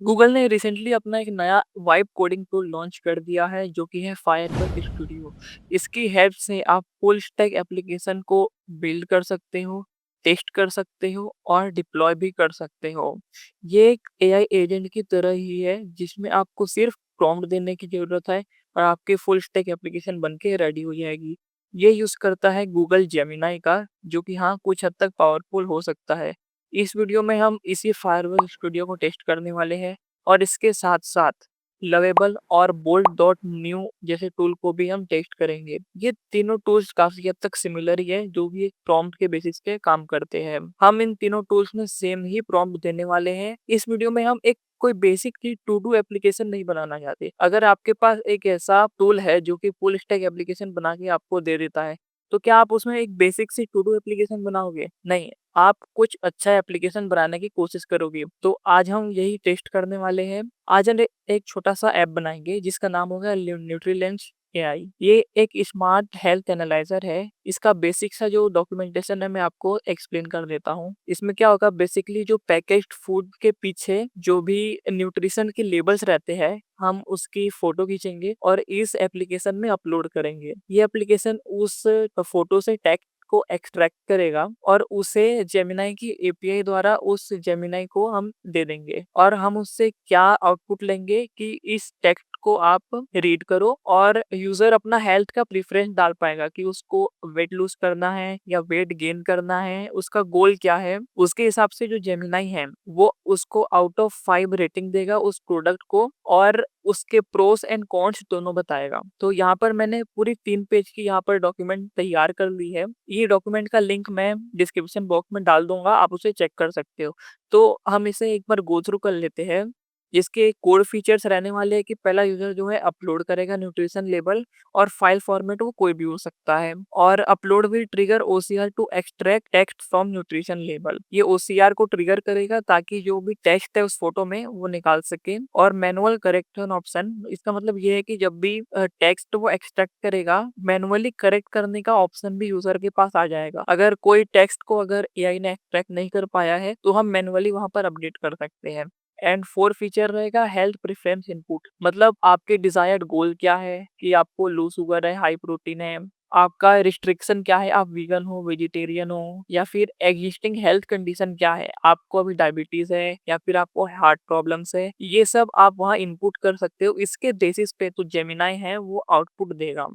Google ने recently अपना एक नया वाइब कोडिंग टूल लॉन्च कर दिया है जो कि है फायरवर्क स्टूडियो। इसकी हेल्प से आप फुल स्टैक एप्लीकेशन को बिल्ड कर सकते हो, टेस्ट कर सकते हो और डिप्लॉय भी कर सकते हो। ये एक एआई एजेंट की तरह ही है जिसमें आपको सिर्फ प्रॉम्प्ट देने की ज़रूरत है और आपकी फुल स्टैक एप्लीकेशन बन के रेडी हो जाएगी। ये यूज़ करता है गूगल जेमिनी का, जो कि हाँ, कुछ हद तक पावरफुल हो सकता है। इस वीडियो में हम इसी फायरवर्क स्टूडियो को टेस्ट करने वाले हैं और इसके साथ-साथ लवेबल और बोल्ट डॉट न्यू जैसे टूल को भी हम टेस्ट करेंगे। ये तीनों टूल्स काफ़ी हद तक सिमिलर ही है, जो भी एक प्रॉम्प्ट के बेसिस पे काम करते हैं। हम इन तीनों टूल्स में सेम ही प्रॉम्प्ट देने वाले हैं। इस वीडियो में हम एक कोई बेसिक सी टू डू एप्लीकेशन नहीं बनाना चाहते। अगर आपके पास एक ऐसा टूल है जो कि फुल स्टैक एप्लीकेशन बना के आपको दे देता है, तो क्या आप उसमें एक बेसिक सी टू डू एप्लीकेशन बनाओगे? नहीं, आप कुछ अच्छा एप्लीकेशन बनाने की कोशिश करोगे। तो आज हम यही टेस्ट करने वाले हैं। आज हम एक छोटा-सा ऐप बनाएँगे जिसका नाम होगा न्यूट्रीलेंस एआई। ये एक स्मार्ट हेल्थ एनालाइज़र है। इसका बेसिक सा जो डॉक्यूमेंटेशन है मैं आपको एक्सप्लेन कर देता हूँ। इसमें क्या होगा, बेसिकली जो पैकेज्ड फूड के पीछे जो भी न्यूट्रिशन के लेबल्स रहते हैं, हम उसकी फ़ोटो खींचेंगे और इस एप्लीकेशन में अपलोड करेंगे। ये एप्लीकेशन उस फ़ोटो से टेक्स्ट को एक्सट्रैक्ट करेगा और उसे जेमिनी की एपीआई द्वारा उस जेमिनी को हम दे देंगे और हम उससे क्या आउटपुट लेंगे कि इस टेक्स्ट को आप रीड करो और यूजर अपना हेल्थ का प्रेफरेंस डाल पाएगा कि उसको वेट लूज करना है या वेट गेन करना है, उसका गोल क्या है। उसके हिसाब से जो जेमिनी है वो उसको आउट ऑफ 5 रेटिंग देगा उस प्रोडक्ट को और उसके प्रोस एंड कॉन्स दोनों बताएगा। तो यहाँ पर मैंने पूरी 3 पेज की यहाँ पर डॉक्यूमेंट तैयार कर ली है। ये डॉक्यूमेंट का लिंक मैं डिस्क्रिप्शन बॉक्स में डाल दूँगा, आप उसे चेक कर सकते हो। तो हम इसे एक बार गो थ्रू कर लेते हैं। इसके कोर फीचर्स रहने वाले हैं कि पहला यूज़र जो है अपलोड करेगा न्यूट्रिशन लेबल और फाइल फॉर्मेट वो कोई भी हो सकता है और upload will trigger OCR to extract text from nutrition label. ये ओसीआर को ट्रिगर करेगा ताकि जो भी टेक्स्ट है उस फोटो में वो निकाल सके। और मैनुअल करेक्शन ऑप्शन, इसका मतलब ये है कि जब भी टेक्स्ट वो एक्सट्रैक्ट करेगा, मैनुअली करेक्ट करने का ऑप्शन भी यूजर के पास आ जाएगा। अगर कोई टेक्स्ट को अगर एआई ने एक्सट्रैक्ट नहीं कर पाया है तो हम मैनुअली वहां पर अपडेट कर सकते हैं। एंड 4 फीचर रहेगा हेल्थ प्रेफरेंस इनपुट, मतलब आपके डिजायर्ड गोल क्या है कि आपको लो शुगर है, हाई प्रोटीन है, आपका रिस्ट्रिक्शन क्या है, आप वीगन हो, वेजिटेरियन हो, या फिर एग्जिस्टिंग हेल्थ कंडीशन क्या है, आपको अभी डायबिटीज है या फिर आपको हार्ट प्रॉब्लम्स है, ये सब आप वहाँ इनपुट कर सकते हो। इसके बेसिस पे तो जेमिनी है वो आउटपुट देगा।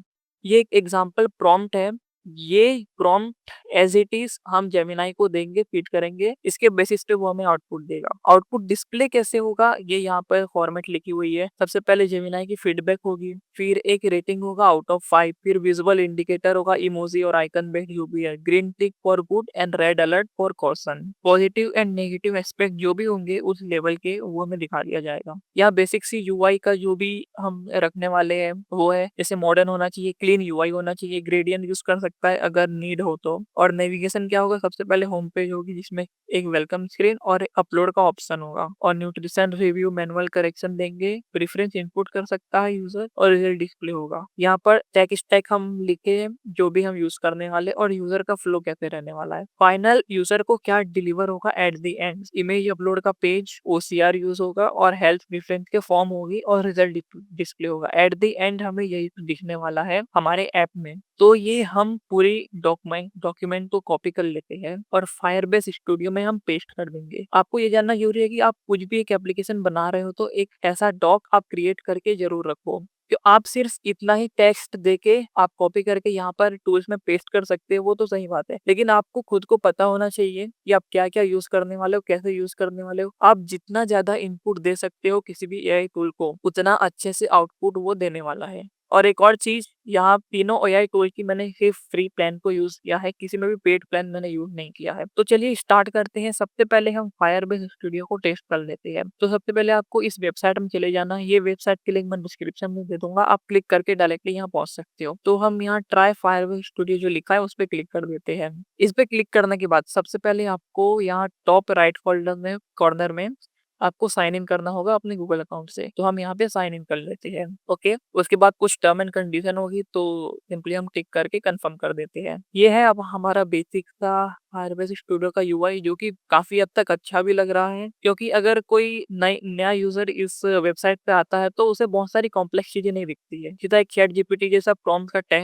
ये एक एग्जांपल प्रॉम्प्ट है। ये प्रॉम्प्ट एज इट इज हम जेमिनी को देंगे, फीड करेंगे, इसके बेसिस पे वो हमें आउटपुट देगा। आउटपुट डिस्प्ले कैसे होगा, ये यहाँ पर फॉर्मेट लिखी हुई है। सबसे पहले जेमिनी की फीडबैक होगी, फिर एक रेटिंग होगा आउट ऑफ 5, फिर विजुअल इंडिकेटर होगा, इमोजी और icon based UPI, green tick for good and red alert for caution. Positive and negative aspect जो भी होंगे उस लेवल के वो हमें दिखा दिया जाएगा। यहाँ बेसिक सी यूआई का जो भी हम रखने वाले हैं वो है, जैसे मॉडर्न होना चाहिए, क्लीन यूआई होना चाहिए, ग्रेडियंट यूज कर सकता है अगर नीड हो तो। और नेविगेशन क्या होगा, सबसे पहले होम पेज होगी जिसमें एक वेलकम स्क्रीन और अपलोड का ऑप्शन होगा और न्यूट्रिशन रिव्यू, मैनुअल करेक्शन देंगे, प्रेफरेंस इनपुट कर सकता है यूजर और रिजल्ट डिस्प्ले होगा। यहाँ पर टेक स्टैक हम लिखे हैं जो भी हम यूज करने वाले और यूजर का फ्लो कैसे रहने वाला है। फाइनल यूजर को क्या डिलीवर होगा at the end, image upload का पेज, ओसीआर यूज होगा और हेल्थ प्रेफरेंस के फॉर्म होगी और रिजल्ट डिस्प्ले होगा। एट द एंड हमें यही दिखने वाला है हमारे ऐप में। तो ये हम पूरी डॉक्यूमेंट को कॉपी कर लेते हैं और फायरबेस स्टूडियो में हम पेस्ट कर देंगे। आपको ये जानना जरूरी है कि आप कुछ भी एक एप्लीकेशन बना रहे हो तो एक ऐसा डॉक आप क्रिएट करके जरूर रखो कि आप सिर्फ इतना ही टेक्स्ट देके आप कॉपी करके यहाँ पर टूल्स में पेस्ट कर सकते हो, वो तो सही बात है, लेकिन आपको खुद को पता होना चाहिए कि आप क्या क्या यूज करने वाले हो, कैसे यूज करने वाले हो। आप जितना ज्यादा इनपुट दे सकते हो किसी भी एआई टूल को, उतना अच्छे से आउटपुट वो देने वाला है। और एक और चीज, यहाँ तीनों एआई टूल की मैंने सिर्फ फ्री प्लान को यूज किया है, किसी में भी पेड प्लान मैंने यूज नहीं किया है। तो चलिए स्टार्ट करते हैं। सबसे पहले हम फायरबेस स्टूडियो को टेस्ट कर लेते हैं। तो सबसे पहले आपको इस वेबसाइट में चले जाना है। ये वेबसाइट की लिंक मैं डिस्क्रिप्शन में दे दूंगा, आप क्लिक करके डायरेक्टली यहाँ पहुंच सकते हो। तो हम यहाँ ट्राई फायरबेस स्टूडियो जो लिखा है उस पर क्लिक कर देते हैं। इस पे क्लिक करने के बाद सबसे पहले आपको यहाँ टॉप राइट फोल्डर में कॉर्नर में आपको साइन इन करना होगा अपने गूगल अकाउंट से। तो हम यहाँ पे साइन इन कर लेते हैं। ओके, उसके बाद कुछ टर्म एंड कंडीशन होगी तो सिंपली हम टिक करके कंफर्म कर देते हैं। ये है अब हमारा बेसिक सा फायरबेस स्टूडियो का यूआई जो कि काफ़ी हद तक अच्छा भी लग रहा है, क्योंकि अगर कोई नई नया यूज़र इस वेबसाइट पे आता है तो उसे बहुत सारी कॉम्प्लेक्स चीज़ें नहीं दिखती है। सीधा एक चैट जीपीटी जैसा प्रॉम्प्ट का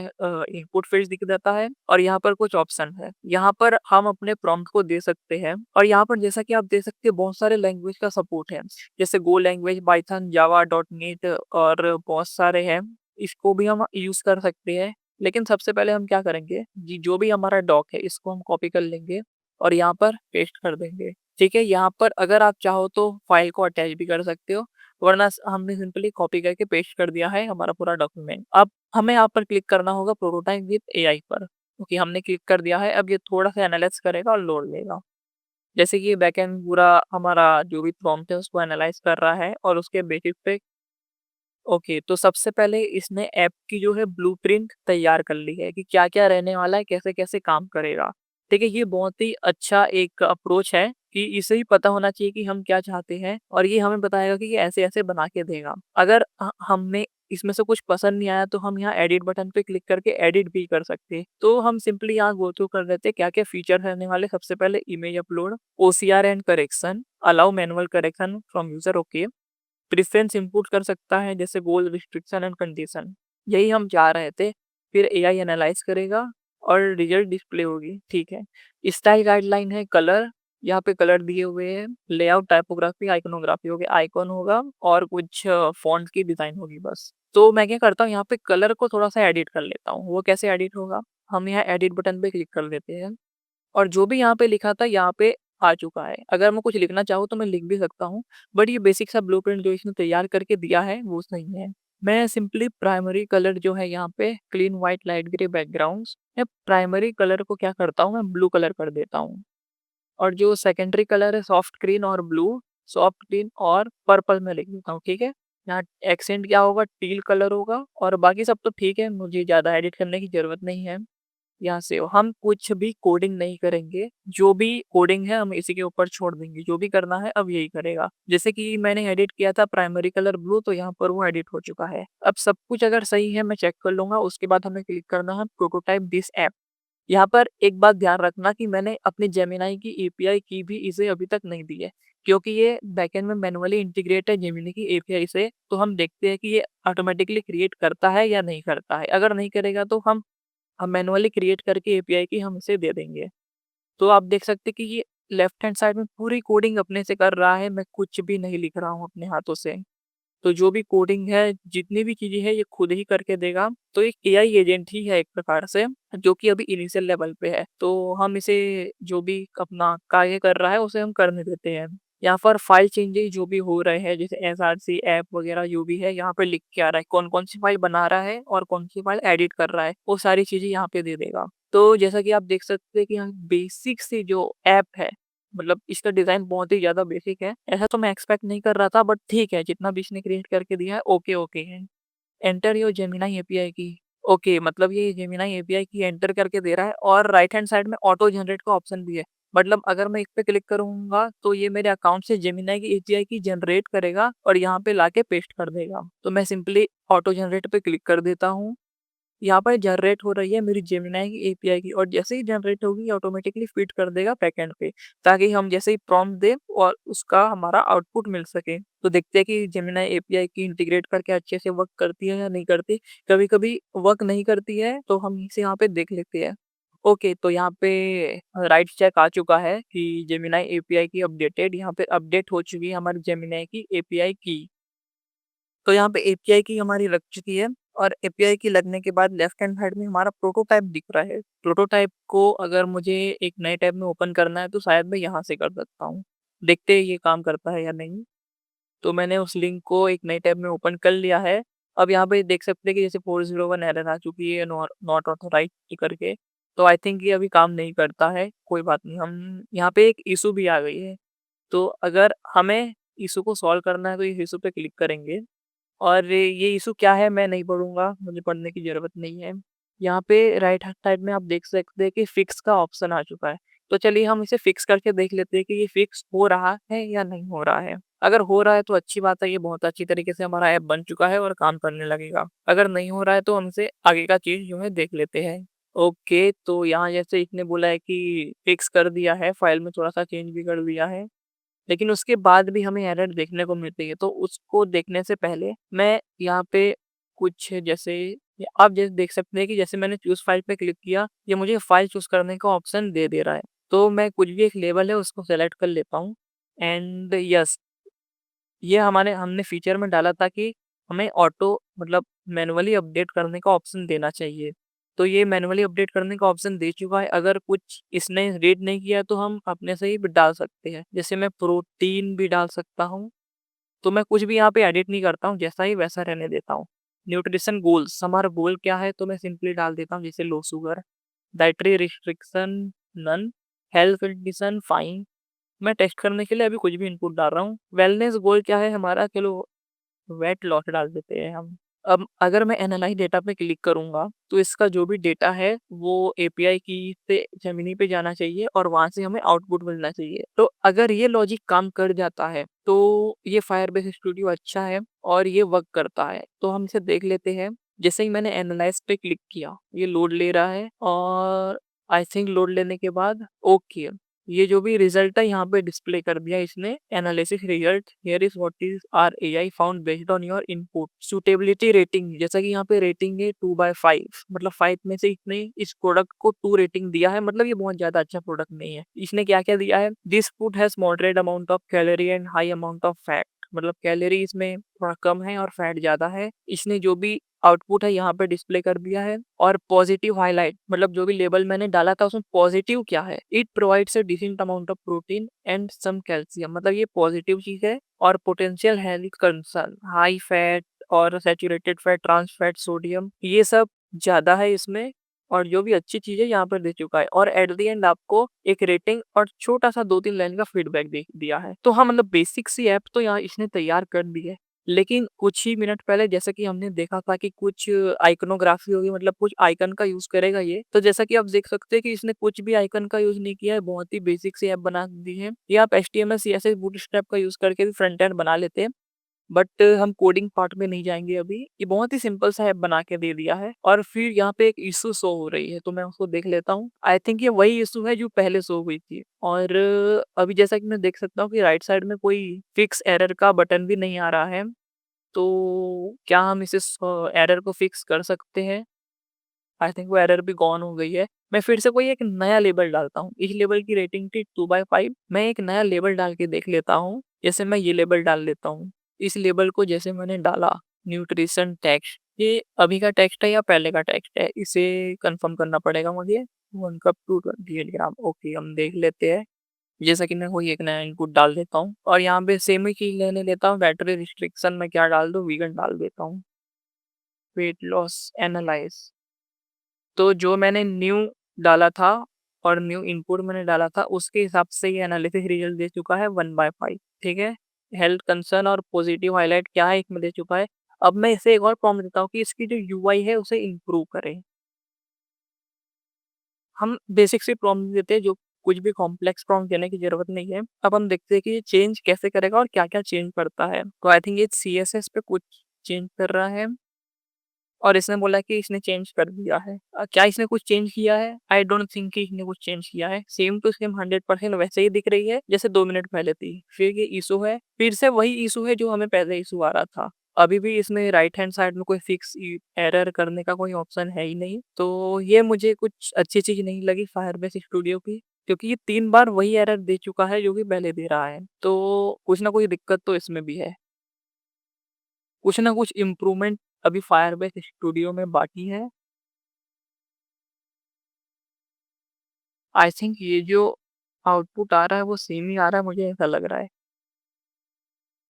इनपुट फील्ड दिख जाता है और यहाँ पर कुछ ऑप्शन है। यहाँ पर हम अपने प्रॉम्प्ट को दे सकते हैं और यहाँ पर जैसा कि आप देख सकते हैं बहुत सारे लैंग्वेज का सपोर्ट है। जैसे गो लैंग्वेज, पाइथन, जावा, डॉट नेट और बहुत सारे हैं। इसको भी हम यूज़ कर सकते हैं। लेकिन सबसे पहले हम क्या करेंगे, जी जो भी हमारा डॉक है इसको हम कॉपी कर लेंगे और यहाँ पर पेस्ट कर देंगे। ठीक है, यहाँ पर अगर आप चाहो तो फाइल को अटैच भी कर सकते हो, वरना हमने सिंपली कॉपी करके पेस्ट कर दिया है हमारा पूरा डॉक्यूमेंट। अब हमें यहाँ पर क्लिक करना होगा प्रोटोटाइप विद एआई पर, क्योंकि हमने क्लिक कर दिया है। अब ये थोड़ा सा एनालाइज करेगा और लोड लेगा। जैसे कि ये बैकएंड पूरा हमारा जो भी प्रॉम्प्ट है उसको एनालाइज कर रहा है और उसके बेसिस पे ओके, तो सबसे पहले इसने ऐप की जो है ब्लूप्रिंट तैयार कर ली है कि क्या-क्या रहने वाला है, कैसे-कैसे काम करेगा। ठीक है, ये बहुत ही अच्छा एक अप्रोच है कि इसे ही पता होना चाहिए कि हम क्या चाहते हैं और ये हमें बताएगा कि ये ऐसे-ऐसे बना के देगा। अगर हमने इसमें से कुछ पसंद नहीं आया तो हम यहाँ एडिट बटन पे क्लिक करके एडिट भी कर सकते हैं। तो हम सिंपली यहाँ गो थ्रू कर लेते हैं क्या-क्या फीचर रहने वाले। सबसे पहले image upload, OCR and correction, allow manual correction from user okay. Preference input कर सकता है जैसे गोल, रिस्ट्रिक्शन एंड कंडीशन, यही हम चाह रहे थे। फिर एआई एनालाइज करेगा और रिजल्ट डिस्प्ले होगी। ठीक है, स्टाइल गाइडलाइन है, कलर, यहाँ पे कलर दिए हुए हैं, लेआउट, टाइपोग्राफी, आइकोनोग्राफी हो गया, आइकॉन होगा और कुछ फॉन्ट की डिजाइन होगी बस। तो मैं क्या करता हूँ यहाँ पे कलर को थोड़ा सा एडिट कर लेता हूँ। वो कैसे एडिट होगा, हम यहाँ एडिट बटन पे क्लिक कर देते हैं और जो भी यहाँ पे लिखा था यहाँ पे आ चुका है। अगर मैं कुछ लिखना चाहूँ तो मैं लिख भी सकता हूँ, बट ये बेसिक सा ब्लूप्रिंट जो इसने तैयार करके दिया है वो सही है। मैं सिंपली प्राइमरी कलर जो है यहाँ पे clean white light grey backgrounds, मैं प्राइमरी कलर को क्या करता हूँ, मैं ब्लू कलर कर देता हूँ और जो सेकेंडरी कलर है सॉफ्ट ग्रीन और ब्लू, सॉफ्ट ग्रीन और पर्पल में लिख देता हूँ। ठीक है, यहाँ एक्सेंट क्या होगा, टील कलर होगा और बाकी सब तो ठीक है, मुझे ज़्यादा एडिट करने की ज़रूरत नहीं है। यहाँ से हम कुछ भी कोडिंग नहीं करेंगे, जो भी कोडिंग है हम इसी के ऊपर छोड़ देंगे, जो भी करना है अब यही करेगा। जैसे कि मैंने एडिट किया था प्राइमरी कलर ब्लू, तो यहाँ पर वो एडिट हो चुका है। अब सब कुछ अगर सही है मैं चेक कर लूँगा, उसके बाद हमें क्लिक करना है प्रोटोटाइप दिस ऐप। यहाँ पर एक बात ध्यान रखना कि मैंने अपनी जेमिनी की एपीआई की भी इसे अभी तक नहीं दी है, क्योंकि ये बैकएंड में मैनुअली इंटीग्रेट है जेमिनी की एपीआई से, तो हम देखते हैं कि ये ऑटोमेटिकली क्रिएट करता है या नहीं करता है। अगर नहीं करेगा तो हम मैनुअली क्रिएट करके एपीआई की हम इसे दे देंगे। तो आप देख सकते हैं कि ये लेफ्ट हैंड साइड में पूरी कोडिंग अपने से कर रहा है, मैं कुछ भी नहीं लिख रहा हूँ अपने हाथों से। तो जो भी कोडिंग है, जितनी भी चीज़ें हैं, ये खुद ही करके देगा। तो एक एआई एजेंट ही है एक प्रकार से, जो कि अभी इनिशियल लेवल पे है। तो हम इसे जो भी अपना कार्य कर रहा है, उसे हम करने देते हैं। यहाँ पर फाइल चेंजेस जो भी हो रहे हैं, जैसे एसआरसी ऐप वगैरह जो भी है, यहाँ पे लिख के आ रहा है, कौन-कौन सी फाइल बना रहा है और कौन सी फाइल एडिट कर रहा है, वो सारी चीज़ें यहाँ पे दे देगा। तो जैसा कि आप देख सकते हैं कि यहाँ बेसिक सी जो ऐप है, मतलब इसका डिज़ाइन बहुत ही ज़्यादा बेसिक है। ऐसा तो मैं एक्सपेक्ट नहीं कर रहा था, बट ठीक है, जितना भी इसने क्रिएट करके दिया है ओके, ओके है। एंटर योर जेमिनी एपीआई की, ओके, मतलब ये जेमिनी एपीआई की एंटर करके दे रहा है और राइट हैंड साइड में ऑटो जनरेट का ऑप्शन भी है। मतलब अगर मैं इस पे क्लिक करूँगा तो ये मेरे अकाउंट से जेमिनी की एपीआई की जनरेट करेगा और यहाँ पे लाके पेस्ट कर देगा। तो मैं सिंपली ऑटो जनरेट पे क्लिक कर देता हूँ। यहाँ पर जनरेट हो रही है मेरी जेमिनी की एपीआई की और जैसे ही जनरेट होगी ऑटोमेटिकली फीड कर देगा बैकएंड पे, ताकि हम जैसे ही प्रॉम्प्ट दें और उसका हमारा आउटपुट मिल सके। तो देखते हैं कि जेमिनी एपीआई की इंटीग्रेट करके अच्छे से वर्क करती है या नहीं करती। कभी-कभी वर्क नहीं करती है तो हम इसे यहाँ पे देख लेते हैं। ओके, तो यहाँ पे राइट चेक आ चुका है कि जेमिनी एपीआई की अपडेटेड, यहाँ पे अपडेट हो चुकी है हमारी जेमिनी की एपीआई की। तो यहाँ पे एपीआई की हमारी लग चुकी है और एपीआई की लगने के बाद लेफ्ट हैंड साइड में हमारा प्रोटोटाइप दिख रहा है। प्रोटोटाइप को अगर मुझे एक नए टैब में ओपन करना है तो शायद मैं यहाँ से कर सकता हूँ। देखते हैं ये काम करता है या नहीं। तो मैंने उस लिंक को एक नए टैब में ओपन कर लिया है। अब यहाँ पे देख सकते हैं कि जैसे 401 एरर आ चुकी है नॉट ऑथराइज्ड करके। तो आई थिंक ये अभी काम नहीं करता है। कोई बात नहीं, हम यहाँ पे एक इश्यू भी आ गई है। तो अगर हमें इश्यू को सॉल्व करना है तो इस इश्यू पे क्लिक करेंगे। और ये इश्यू क्या है मैं नहीं पढ़ूँगा, मुझे पढ़ने की ज़रूरत नहीं है। यहाँ पे राइट हैंड साइड में आप देख सकते हैं कि फिक्स का ऑप्शन आ चुका है। तो चलिए हम इसे फिक्स करके देख लेते हैं कि ये फिक्स हो रहा है या नहीं हो रहा है। अगर हो रहा है तो अच्छी बात है, ये बहुत अच्छी तरीके से हमारा ऐप बन चुका है और काम करने लगेगा। अगर नहीं हो रहा है तो हम इसे आगे का चीज़ जो है देख लेते हैं। ओके, तो यहाँ जैसे इसने बोला है कि फिक्स कर दिया है, फाइल में थोड़ा-सा चेंज भी कर दिया है, लेकिन उसके बाद भी हमें एरर देखने को मिलती है। तो उसको देखने से पहले मैं यहाँ पे कुछ जैसे आप जैसे देख सकते हैं कि जैसे मैंने चूज़ फाइल पे क्लिक किया, ये मुझे फाइल चूज़ करने का ऑप्शन दे रहा है। तो मैं कुछ भी एक लेबल है उसको सेलेक्ट कर लेता हूँ एंड यस, ये हमारे हमने फीचर में डाला था कि हमें ऑटो मतलब मैनुअली अपडेट करने का ऑप्शन देना चाहिए। तो ये मैनुअली अपडेट करने का ऑप्शन दे चुका है, अगर कुछ इसने रीड नहीं किया तो हम अपने से ही डाल सकते हैं। जैसे मैं प्रोटीन भी डाल सकता हूँ, तो मैं कुछ भी यहाँ पे एडिट नहीं करता हूँ, जैसा ही वैसा रहने देता हूँ। न्यूट्रिशन गोल्स, हमारा गोल क्या है तो मैं सिंपली डाल देता हूँ जैसे low sugar, dietary restriction none, health condition fine. मैं टेस्ट करने के लिए अभी कुछ भी इनपुट डाल रहा हूँ। वेलनेस गोल क्या है हमारा, चलो वेट लॉस डाल देते हैं हम। अब अगर मैं एनालाइज़ डेटा पे क्लिक करूँगा, तो इसका जो भी डेटा है वो एपीआई की से जेमिनी पे जाना चाहिए और वहाँ से हमें आउटपुट मिलना चाहिए। तो अगर ये लॉजिक काम कर जाता है, तो ये फायरबेस स्टूडियो अच्छा है और ये वर्क करता है। तो हम इसे देख लेते हैं। जैसे ही मैंने एनालाइज़ पे क्लिक किया, ये लोड ले रहा है और आई थिंक लोड लेने के बाद ओके। ये जो भी रिजल्ट है यहाँ पे डिस्प्ले कर दिया इसने, analysis result here is what is our AI found based on your input suitability rating. जैसा कि यहाँ पे रेटिंग है 2/5, मतलब 5 में से इसने इस प्रोडक्ट को 2 रेटिंग दिया है, मतलब ये बहुत ज्यादा अच्छा प्रोडक्ट नहीं है। इसने क्या क्या दिया है, this food has moderate amount of calorie and high amount of fat, मतलब कैलोरी इसमें थोड़ा कम है और फैट ज्यादा है। इसने जो भी आउटपुट है यहाँ पे डिस्प्ले कर दिया है और पॉजिटिव हाईलाइट, मतलब जो भी लेबल मैंने डाला था उसमें पॉजिटिव क्या है, it provides a decent amount of protein and some calcium, मतलब ये पॉजिटिव चीज है। और potential health concern high fat और saturated fat, trans fat, sodium, ये सब ज्यादा है इसमें। और जो भी अच्छी चीज है यहाँ पर दे चुका है और एट द एंड आपको एक रेटिंग और छोटा सा 2-3 लाइन का फीडबैक दे दिया है। तो हाँ, मतलब बेसिक सी ऐप तो यहाँ इसने तैयार कर दी है। लेकिन कुछ ही मिनट पहले जैसा कि हमने देखा था कि कुछ आइकनोग्राफी होगी, मतलब कुछ आइकन का यूज करेगा ये। तो जैसा कि आप देख सकते हैं कि इसने कुछ भी आइकन का यूज नहीं किया है, बहुत ही बेसिक सी ऐप बना दी है। ये आप HTML CSS बूटस्ट्रैप का यूज करके भी फ्रंट एंड बना लेते हैं, बट हम कोडिंग पार्ट में नहीं जाएंगे अभी। ये बहुत ही सिंपल सा ऐप बना के दे दिया है। और फिर यहाँ पे एक इशू शो हो रही है, तो मैं उसको देख लेता हूँ। आई थिंक ये वही इशू है जो पहले शो हुई थी। और अभी जैसा कि मैं देख सकता हूँ कि राइट साइड में कोई फिक्स एरर का बटन भी नहीं आ रहा है। तो क्या हम इस एरर को फिक्स कर सकते हैं? आई थिंक वो एरर भी गॉन हो गई है। मैं फिर से कोई एक नया लेबल डालता हूँ। इस लेबल की रेटिंग थी 2/5, मैं एक नया लेबल डाल के देख लेता हूँ। जैसे मैं ये लेबल डाल लेता हूँ। इस लेबल को जैसे मैंने डाला, न्यूट्रिशन टेक्स्ट, ये अभी का टेक्स्ट है या पहले का टेक्स्ट है? इसे कंफर्म करना पड़ेगा मुझे। 1 कप टू 28 ग्राम, ओके हम देख लेते हैं। जैसा कि मैं कोई एक नया इनपुट डाल देता हूँ और यहाँ पे सेम ही चीज़ लेने लेता हूँ। बैटरी रिस्ट्रिक्शन में क्या डाल दूँ? वीगन डाल देता हूँ। वेट लॉस एनालाइज़, तो जो मैंने न्यू डाला था और न्यू इनपुट मैंने डाला था उसके हिसाब से ये एनालिसिस रिजल्ट दे चुका है 1/5, ठीक है। हेल्थ कंसर्न और पॉजिटिव हाईलाइट क्या है इसमें दे चुका है। अब मैं इसे एक और प्रॉम्प्ट देता हूँ कि इसकी जो यूआई है उसे इम्प्रूव करें। हम बेसिक सी प्रॉम्प्ट देते हैं, जो कुछ भी कॉम्प्लेक्स प्रॉम्प्ट देने की ज़रूरत नहीं है। अब हम देखते हैं कि ये चेंज कैसे करेगा और क्या-क्या चेंज करता है। तो आई थिंक ये सीएसएस पे कुछ चेंज कर रहा है और इसने बोला कि इसने चेंज कर दिया है। क्या इसने कुछ चेंज किया है? आई डोंट थिंक कि इसने कुछ चेंज किया है। सेम टू सेम 100% वैसे ही दिख रही है जैसे 2 मिनट पहले थी। फिर ये इश्यू है, फिर से वही इश्यू है जो हमें पहले इश्यू आ रहा था। अभी भी इसमें राइट हैंड साइड में कोई फिक्स एरर करने का कोई ऑप्शन है ही नहीं। तो ये मुझे कुछ अच्छी चीज़ नहीं लगी फायरबेस स्टूडियो की, क्योंकि ये 3 बार वही एरर दे चुका है जो कि पहले दे रहा है। तो कुछ ना कुछ दिक्कत तो इसमें भी है। कुछ ना कुछ इम्प्रूवमेंट अभी फायरबेस स्टूडियो में बाकी है। आई थिंक ये जो आउटपुट आ रहा है वो सेम ही आ रहा है, मुझे ऐसा लग रहा है।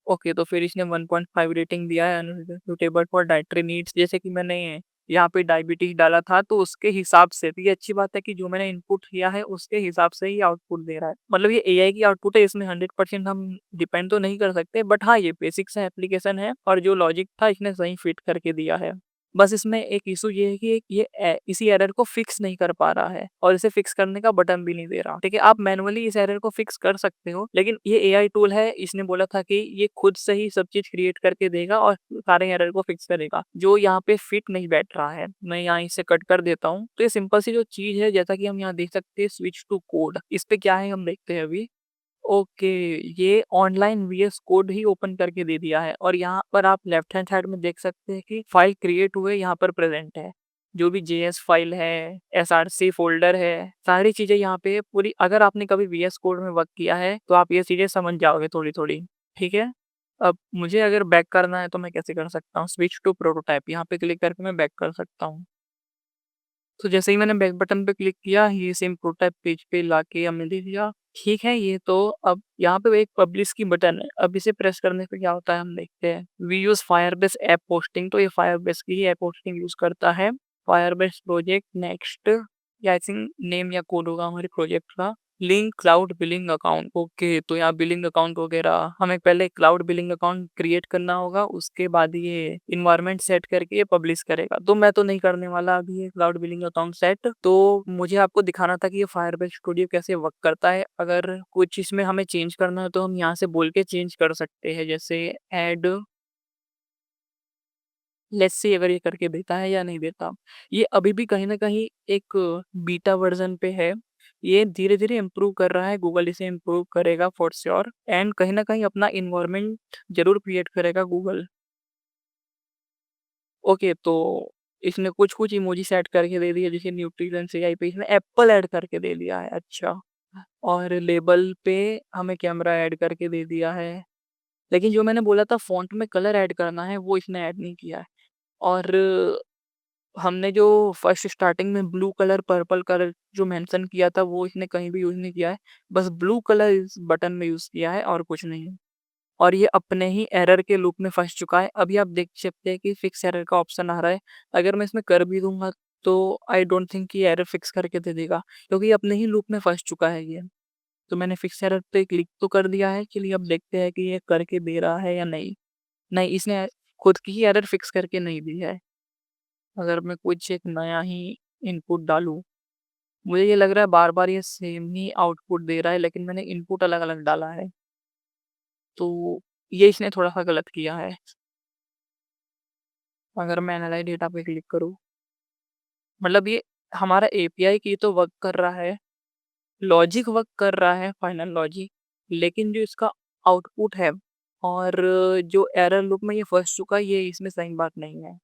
ओके, तो फिर इसने 1.5 रेटिंग दिया है अनसुटेबल फॉर डाइटरी नीड्स। जैसे कि मैंने यहाँ पे डायबिटीज डाला था तो उसके हिसाब से, तो ये अच्छी बात है कि जो मैंने इनपुट किया है उसके हिसाब से ही आउटपुट दे रहा है। मतलब ये एआई की आउटपुट है, इसमें 100% हम डिपेंड तो नहीं कर सकते, बट हाँ ये बेसिक सा एप्लीकेशन है और जो लॉजिक था इसने सही फिट करके दिया है। बस इसमें एक इश्यू ये है कि इसी एरर को फिक्स नहीं कर पा रहा है और इसे फिक्स करने का बटन भी नहीं दे रहा। ठीक है, आप मैनुअली इस एरर को फिक्स कर सकते हो, लेकिन ये एआई टूल है, इसने बोला था कि ये खुद से ही सब चीज़ क्रिएट करके देगा और सारे एरर को फिक्स करेगा, जो यहाँ पे फिट नहीं बैठ रहा है। मैं यहाँ इसे कट कर देता हूँ। तो ये सिंपल सी जो चीज़ है, जैसा कि हम यहाँ देख सकते हैं, स्विच टू कोड, इस पे क्या है हम देखते हैं अभी। ओके, ये ऑनलाइन वीएस कोड ही ओपन करके दे दिया है और यहाँ पर आप लेफ्ट हैंड साइड में देख सकते हैं कि फाइल क्रिएट हुए यहाँ पर प्रेजेंट है। जो भी जेएस फाइल है, एसआरसी फ़ोल्डर है, सारी चीज़ें यहाँ पे पूरी, अगर आपने कभी वीएस कोड में वर्क किया है, तो आप ये चीज़ें समझ जाओगे थोड़ी-थोड़ी, ठीक है? अब मुझे अगर बैक करना है तो मैं कैसे कर सकता हूँ? स्विच टू प्रोटोटाइप, यहाँ पे क्लिक करके मैं बैक कर सकता हूँ। तो जैसे ही मैंने बैक बटन पे क्लिक किया, ये सेम प्रोटोटाइप पेज पे लाके हमें दे दिया। ठीक है, ये तो अब यहाँ पे एक पब्लिश की बटन है, अब इसे प्रेस करने पे क्या होता है हम देखते हैं। We use Firebase app hosting, तो ये फायरबेस की ही ऐप होस्टिंग यूज़ करता है। फायरबेस प्रोजेक्ट नेक्स्ट, या आई थिंक नेम या कोड होगा हमारे प्रोजेक्ट का। Link cloud billing account, okay, तो यहाँ बिलिंग अकाउंट वगैरह हमें पहले क्लाउड बिलिंग अकाउंट क्रिएट करना होगा, उसके बाद ये इन्वायरमेंट सेट करके ये पब्लिश करेगा। तो मैं तो नहीं करने वाला अभी ये क्लाउड बिलिंग अकाउंट सेट, तो मुझे आपको दिखाना था कि ये फायरबेस स्टूडियो कैसे वर्क करता है। अगर कुछ इसमें हमें चेंज करना है तो हम यहाँ से बोल के चेंज कर सकते हैं, जैसे ऐड, लेट्स सी अगर ये करके देता है या नहीं देता। ये अभी भी कहीं न कहीं एक बीटा वर्ज़न पे है। ये धीरे-धीरे इम्प्रूव कर रहा है, गूगल इसे इम्प्रूव करेगा फॉर श्योर, एंड कहीं न कहीं अपना एनवायरनमेंट ज़रूर क्रिएट करेगा गूगल। ओके, तो इसने कुछ-कुछ इमोजी सेट करके दे दिए, जैसे न्यूट्रिलेंट्स एआई पे इसने एप्पल ऐड करके दे दिया है, अच्छा। और लेबल पे हमें कैमरा ऐड करके दे दिया है। लेकिन जो मैंने बोला था फ़ॉन्ट में कलर ऐड करना है, वो इसने ऐड नहीं किया है। और हमने जो फर्स्ट स्टार्टिंग में ब्लू कलर, पर्पल कलर जो मेंशन किया था, वो इसने कहीं भी यूज़ नहीं किया है। बस ब्लू कलर इस बटन में यूज़ किया है और कुछ नहीं। और ये अपने ही एरर के लूप में फँस चुका है। अभी आप देख सकते हैं कि फिक्स एरर का ऑप्शन आ रहा है। अगर मैं इसमें कर भी दूँगा तो आई डोंट थिंक कि एरर फिक्स करके दे देगा, क्योंकि ये अपने ही लूप में फँस चुका है ये। तो मैंने फिक्स एरर पे क्लिक तो कर दिया है, चलिए अब देखते हैं कि ये करके दे रहा है या नहीं। नहीं, इसने खुद की ही एरर फिक्स करके नहीं दी है। अगर मैं कुछ एक नया ही इनपुट डालूँ, मुझे ये लग रहा है बार-बार ये सेम ही आउटपुट दे रहा है, लेकिन मैंने इनपुट अलग-अलग डाला है। तो ये इसने थोड़ा-सा गलत किया है। अगर मैं एनालाइज़ डेटा पे क्लिक करूँ, मतलब ये हमारा एपीआई की तो वर्क कर रहा है, लॉजिक वर्क कर रहा है, फाइनल लॉजिक, लेकिन जो इसका आउटपुट है और जो एरर लूप में ये फँस चुका है, ये इसमें सही बात नहीं है।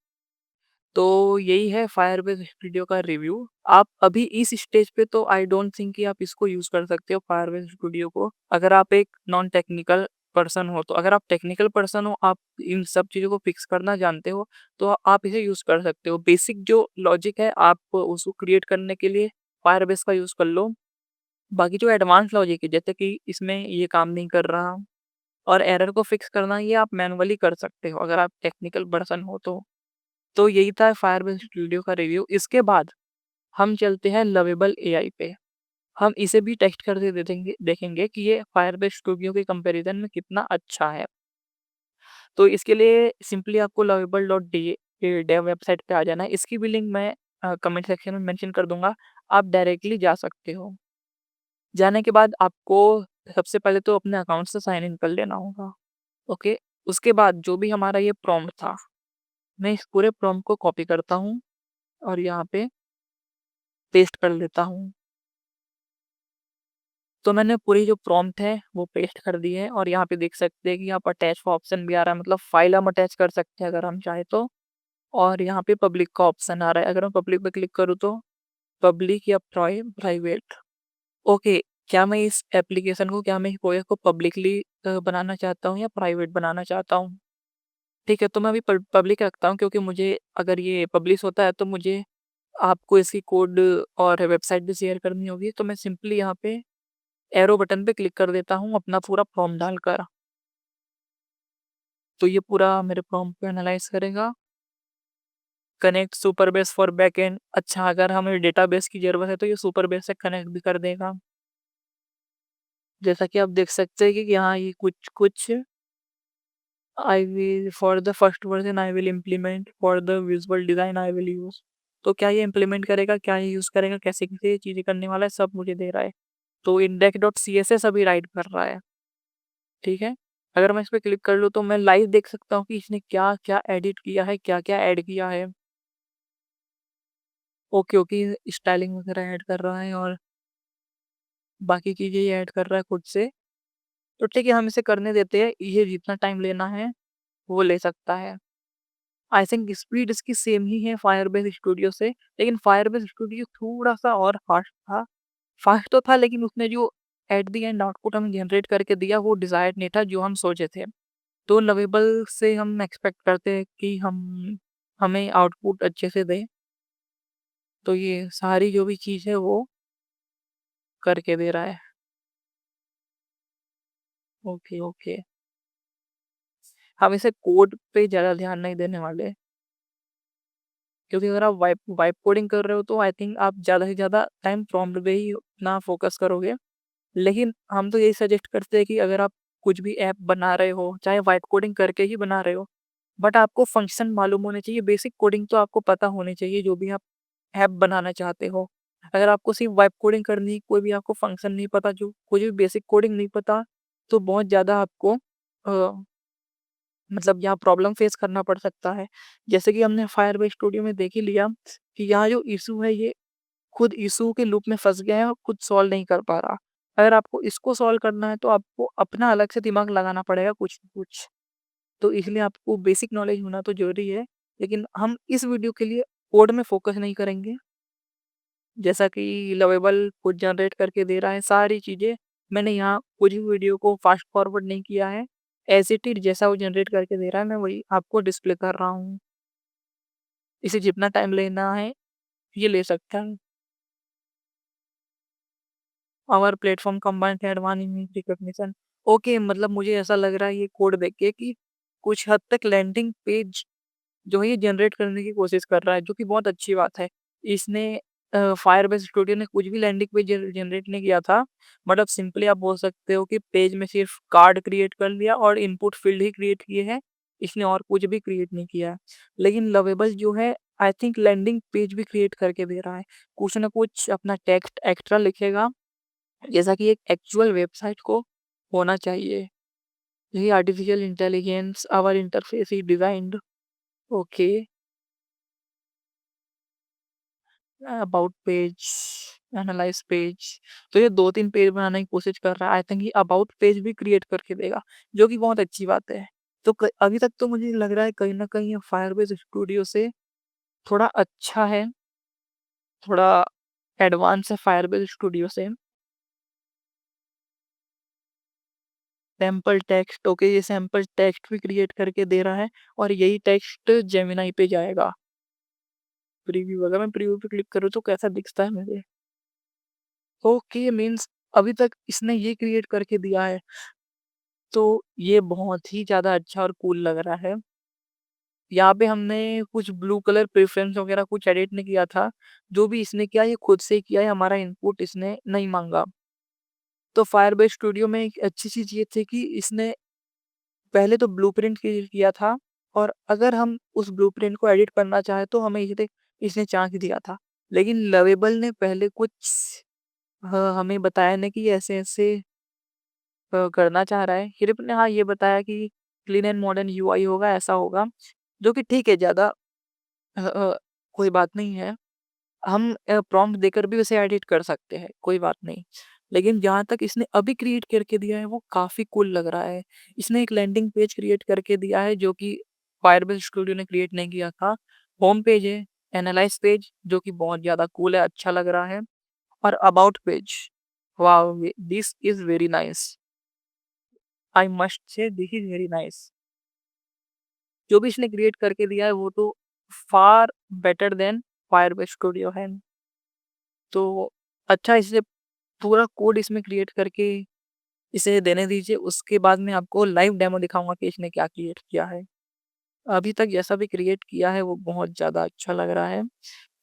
तो यही है फायरबेस स्टूडियो का रिव्यू। आप अभी इस स्टेज पे तो आई डोंट थिंक कि आप इसको यूज़ कर सकते हो फायरबेस स्टूडियो को। अगर आप एक नॉन टेक्निकल पर्सन हो, तो अगर आप टेक्निकल पर्सन हो, आप इन सब चीज़ों को फिक्स करना जानते हो, तो आप इसे यूज़ कर सकते हो। बेसिक जो लॉजिक है, आप उसको क्रिएट करने के लिए फायरबेस का यूज़ कर लो। बाकी जो एडवांस लॉजिक है, जैसे कि इसमें ये काम नहीं कर रहा और एरर को फिक्स करना, ये आप मैनुअली कर सकते हो, अगर आप टेक्निकल पर्सन हो तो। तो यही था फायरबेस स्टूडियो का रिव्यू। इसके बाद हम चलते हैं लवेबल एआई पे। हम इसे भी टेस्ट करके देखेंगे देखेंगे कि ये फायरबेस स्टूडियो के कंपैरिज़न में कितना अच्छा है। तो इसके लिए सिंपली आपको लवेबल डॉट डी ये डेव वेबसाइट पे आ जाना है। इसकी भी लिंक मैं कमेंट सेक्शन में मेंशन कर दूँगा। आप डायरेक्टली जा सकते हो। जाने के बाद आपको सबसे पहले तो अपने अकाउंट से साइन इन कर लेना होगा। ओके? उसके बाद जो भी हमारा ये प्रॉम्प्ट था, मैं इस पूरे प्रॉम्प्ट को कॉपी करता हूँ और यहाँ पे पेस्ट कर लेता हूँ। तो मैंने पूरी जो प्रॉम्प्ट है वो पेस्ट कर दी है और यहाँ पे देख सकते हैं कि यहाँ पर अटैच का ऑप्शन भी आ रहा है, मतलब फाइल हम अटैच कर सकते हैं अगर हम चाहें तो। और यहाँ पे पब्लिक का ऑप्शन आ रहा है, अगर मैं पब्लिक पे क्लिक करूँ तो पब्लिक या प्राइवेट। ओके, क्या मैं इस एप्लीकेशन को, क्या मैं इस प्रोजेक्ट को पब्लिकली बनाना चाहता हूँ या प्राइवेट बनाना चाहता हूँ? ठीक है, तो मैं अभी पब्लिक रखता हूँ, क्योंकि मुझे अगर ये पब्लिश होता है तो मुझे आपको इसकी कोड और वेबसाइट भी शेयर करनी होगी। तो मैं सिंपली यहाँ पे एरो बटन पे क्लिक कर देता हूँ अपना पूरा प्रॉम्प्ट डालकर। तो ये पूरा मेरे प्रॉम्प्ट को एनालाइज़ करेगा। कनेक्ट सुपरबेस फॉर बैकएंड, अच्छा, अगर हमें डेटाबेस की ज़रूरत है तो ये सुपरबेस से कनेक्ट भी कर देगा। जैसा कि आप देख सकते हैं कि यहाँ ये कुछ-कुछ I will for the first version I will implement for the visual design I will use. तो क्या ये इम्प्लीमेंट करेगा, क्या ये यूज़ करेगा, कैसे-कैसे ये चीज़ें करने वाला है, सब मुझे दे रहा है। तो index.css अभी राइट कर रहा है, ठीक है? अगर मैं इस पे क्लिक कर लूँ तो मैं लाइव देख सकता हूँ कि इसने क्या-क्या एडिट किया है, क्या-क्या ऐड किया है। ओके, ओके, स्टाइलिंग वगैरह ऐड कर रहा है और बाकी चीज़ें ये ऐड कर रहा है खुद से। तो ठीक है, हम इसे करने देते हैं, ये जितना टाइम लेना है, वो ले सकता है। आई थिंक स्पीड इसकी सेम ही है फायरबेस स्टूडियो से, लेकिन फायरबेस स्टूडियो थोड़ा-सा और फास्ट था। फास्ट तो था लेकिन उसने जो एट द एंड आउटपुट हमें जनरेट करके दिया वो डिज़ायर्ड नहीं था जो हम सोचे थे। तो लवेबल से हम एक्सपेक्ट करते हैं कि हम हमें आउटपुट अच्छे से दे। तो ये सारी जो भी चीज़ है वो करके दे रहा है। Okay, okay. हम इसे कोड पे ज़्यादा ध्यान नहीं देने वाले, क्योंकि अगर आप वाइब वाइब कोडिंग कर रहे हो तो आई थिंक आप ज़्यादा से ज़्यादा टाइम प्रॉम्प्ट पे ही अपना फ़ोकस करोगे। लेकिन हम तो यही सजेस्ट करते हैं कि अगर आप कुछ भी ऐप बना रहे हो, चाहे वाइब कोडिंग करके ही बना रहे हो, बट आपको फंक्शन मालूम होने चाहिए, बेसिक कोडिंग तो आपको पता होनी चाहिए जो भी आप ऐप बनाना चाहते हो। अगर आपको सिर्फ वेब कोडिंग करनी है, कोई भी आपको फंक्शन नहीं पता, जो कुछ भी बेसिक कोडिंग नहीं पता, तो बहुत ज़्यादा आपको मतलब यहाँ प्रॉब्लम फेस करना पड़ सकता है। जैसे कि हमने फायरबेस स्टूडियो में देख ही लिया कि यहाँ जो इश्यू है ये खुद इश्यू के लूप में फँस गया है और खुद सॉल्व नहीं कर पा रहा। अगर आपको इसको सॉल्व करना है तो आपको अपना अलग से दिमाग लगाना पड़ेगा कुछ न कुछ। तो इसलिए आपको बेसिक नॉलेज होना तो ज़रूरी है, लेकिन हम इस वीडियो के लिए कोड में फ़ोकस नहीं करेंगे। जैसा कि लवेबल खुद जनरेट करके दे रहा है सारी चीज़ें, मैंने यहाँ कुछ भी वीडियो को फ़ास्ट फॉरवर्ड नहीं किया है। एज़ इट इज़ जैसा वो जनरेट करके दे रहा है, मैं वही आपको डिस्प्ले कर रहा हूँ। इसे जितना टाइम लेना है, ये ले सकता है। Our platform combined advance image recognition. Okay, मतलब मुझे ऐसा लग रहा है ये कोड देख के कि कुछ हद तक लैंडिंग पेज जो है ये जनरेट करने की कोशिश कर रहा है, जो कि बहुत अच्छी बात है। इसने फायरबेस स्टूडियो ने कुछ भी लैंडिंग पेज जनरेट नहीं किया था, बट अब सिंपली आप बोल सकते हो कि पेज में सिर्फ कार्ड क्रिएट कर लिया और इनपुट फील्ड ही क्रिएट किए हैं, इसने और कुछ भी क्रिएट नहीं किया है। लेकिन लवेबल जो है आई थिंक लैंडिंग पेज भी क्रिएट करके दे रहा है। कुछ ना कुछ अपना टेक्स्ट एक्स्ट्रा लिखेगा, जैसा कि एक एक्चुअल वेबसाइट को होना चाहिए। यही artificial intelligence our interface is designed. Okay, about page, analyse page, तो ये 2-3 पेज बनाने की कोशिश कर रहा है। आई थिंक ये अबाउट पेज भी क्रिएट करके देगा, जो कि बहुत अच्छी बात है। तो अभी तक तो मुझे लग रहा है कहीं ना कहीं ये फायरबेस स्टूडियो से थोड़ा अच्छा है, थोड़ा एडवांस है फायरबेस स्टूडियो से। सैंपल टेक्स्ट, ओके, ये सैंपल टेक्स्ट भी क्रिएट करके दे रहा है और यही टेक्स्ट जेमिनाई पे जाएगा। प्रीव्यू, अगर मैं प्रीव्यू पे क्लिक करूँ तो कैसा दिखता है मेरे? ओके, मीन्स अभी तक इसने ये क्रिएट करके दिया है, तो ये बहुत ही ज़्यादा अच्छा और कूल लग रहा है। यहाँ पे हमने कुछ ब्लू कलर प्रेफ़रेंस वगैरह कुछ एडिट नहीं किया था, जो भी इसने किया ये खुद से किया है, हमारा इनपुट इसने नहीं माँगा। तो फायरबेस स्टूडियो में एक अच्छी चीज़ ये थी कि इसने पहले तो ब्लूप्रिंट क्रिएट किया था और अगर हम उस ब्लूप्रिंट को एडिट करना चाहें तो हमें इसने चांस दिया था। लेकिन लवेबल ने पहले कुछ हमें बताया नहीं कि ऐसे-ऐसे करना चाह रहा है। सिर्फ़ ने हाँ, ये बताया कि क्लीन एंड मॉडर्न यूआई होगा, ऐसा होगा, जो कि ठीक है, ज़्यादा कोई बात नहीं है। हम प्रॉम्प्ट देकर भी उसे एडिट कर सकते हैं, कोई बात नहीं। लेकिन जहाँ तक इसने अभी क्रिएट करके दिया है वो काफ़ी कूल लग रहा है। इसने एक लैंडिंग पेज क्रिएट करके दिया है जो कि फायरबेस स्टूडियो ने क्रिएट नहीं किया था। होम पेज है, एनालाइज़ पेज जो कि बहुत ज़्यादा कूल है, अच्छा लग रहा है और about page, wow! This is very nice. I must say this is very nice. जो भी इसने क्रिएट करके दिया है वो तो far better than Firebase studio है। तो अच्छा, इसे पूरा कोड इसमें क्रिएट करके इसे देने दीजिए, उसके बाद मैं आपको लाइव डेमो दिखाऊँगा कि इसने क्या क्रिएट किया है। अभी तक जैसा भी क्रिएट किया है वो बहुत ज़्यादा अच्छा लग रहा है।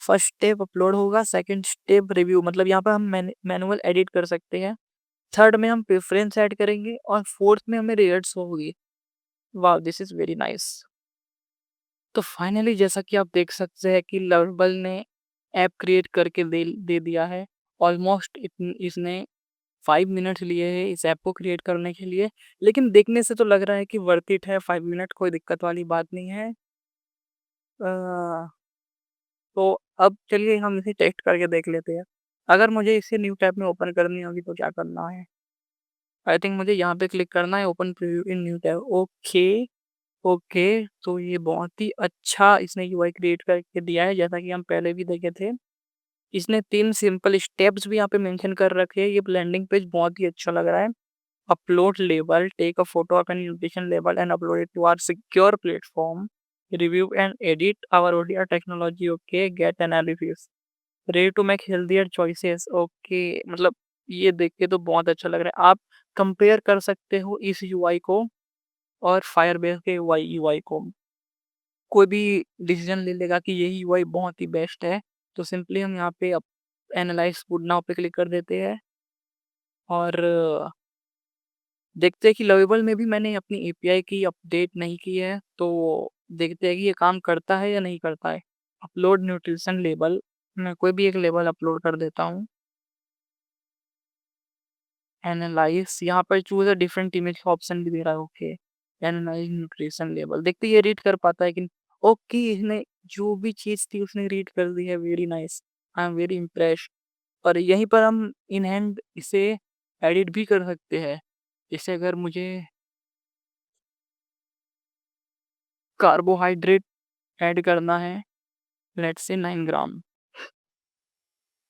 फर्स्ट स्टेप अपलोड होगा, सेकंड स्टेप रिव्यू, मतलब यहाँ पर हम मैनुअल एडिट कर सकते हैं। थर्ड में हम प्रेफ़रेंस ऐड करेंगे और फोर्थ में हमें रिजल्ट्स होगी। Wow! This is very nice. तो फाइनली जैसा कि आप देख सकते हैं कि लवर्बल ने ऐप क्रिएट करके दे दिया है। ऑलमोस्ट इसने 5 मिनट्स लिए हैं इस ऐप को क्रिएट करने के लिए, लेकिन देखने से तो लग रहा है कि वर्थ इट है 5 मिनट, कोई दिक्कत वाली बात नहीं है। अ, तो अब चलिए हम इसे टेस्ट करके देख लेते हैं। अगर मुझे इसे न्यू टैब में ओपन करनी होगी तो क्या करना है? आई थिंक मुझे यहाँ पे क्लिक करना है, ओपन प्रीव्यू इन न्यू टैब। Okay, okay. तो ये बहुत ही अच्छा इसने यूआई क्रिएट करके दिया है, जैसा कि हम पहले भी देखे थे। इसने 3 सिंपल स्टेप्स भी यहाँ पे मेंशन कर रखे हैं। ये लैंडिंग पेज बहुत ही अच्छा लग रहा है। Upload label, take a photo of an invitation label and upload it to our secure platform. Review and edit our ODR technology. Okay, get analysis, ready to make healthier choices. Okay, मतलब ये देख के तो बहुत अच्छा लग रहा है। आप कंपेयर कर सकते हो इस यूआई को और फायरबेस के यूआई को। कोई भी डिसीजन ले लेगा कि यही यूआई बहुत ही बेस्ट है। तो सिंपली हम यहाँ पे एनालाइज फूड नाउ पे क्लिक कर देते हैं और देखते हैं कि लवेबल में भी मैंने अपनी एपीआई की अपडेट नहीं की है, तो देखते हैं कि ये काम करता है या नहीं करता है। अपलोड न्यूट्रिशन लेबल, मैं कोई भी एक लेबल अपलोड कर देता हूँ। एनालाइज, यहाँ पर चूज अ डिफरेंट इमेज का ऑप्शन भी दे रहा है। ओके, एनालाइज न्यूट्रिशन लेबल, देखते हैं ये रीड कर पाता है कि ओके, इसने जो भी चीज थी उसने रीड कर दी है। Very nice, I am very impressed. और यहीं पर हम इन हैंड इसे एडिट भी कर सकते हैं। जैसे अगर मुझे कार्बोहाइड्रेट ऐड करना है, लेट्स से 9 ग्राम,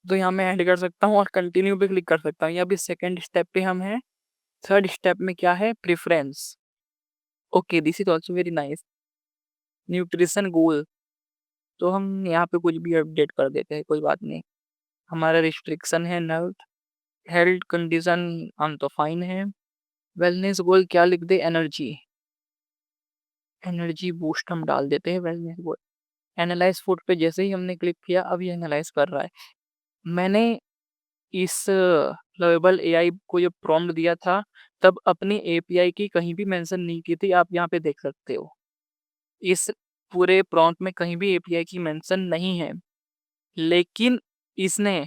तो यहाँ मैं ऐड कर सकता हूँ और कंटिन्यू पे क्लिक कर सकता हूँ। अभी सेकंड स्टेप पे हम हैं। थर्ड स्टेप में क्या है? Preference. Okay, this is also very nice. Nutrition goal, तो हम यहाँ पे कुछ भी अपडेट कर देते हैं, कोई बात नहीं। हमारा रिस्ट्रिक्शन है नल, हेल्थ कंडीशन हम तो फाइन है। वेलनेस गोल क्या लिख दे? एनर्जी, एनर्जी बूस्ट हम डाल देते हैं वेलनेस गोल। एनालाइज फूड पे जैसे ही हमने क्लिक किया, अब ये एनालाइज कर रहा है। मैंने इस लवेबल एआई को जब प्रॉम्प्ट दिया था, तब अपनी एपीआई की कहीं भी मेंशन नहीं की थी, आप यहाँ पे देख सकते हो। इस पूरे प्रॉम्प्ट में कहीं भी एपीआई की मेंशन नहीं है, लेकिन इसने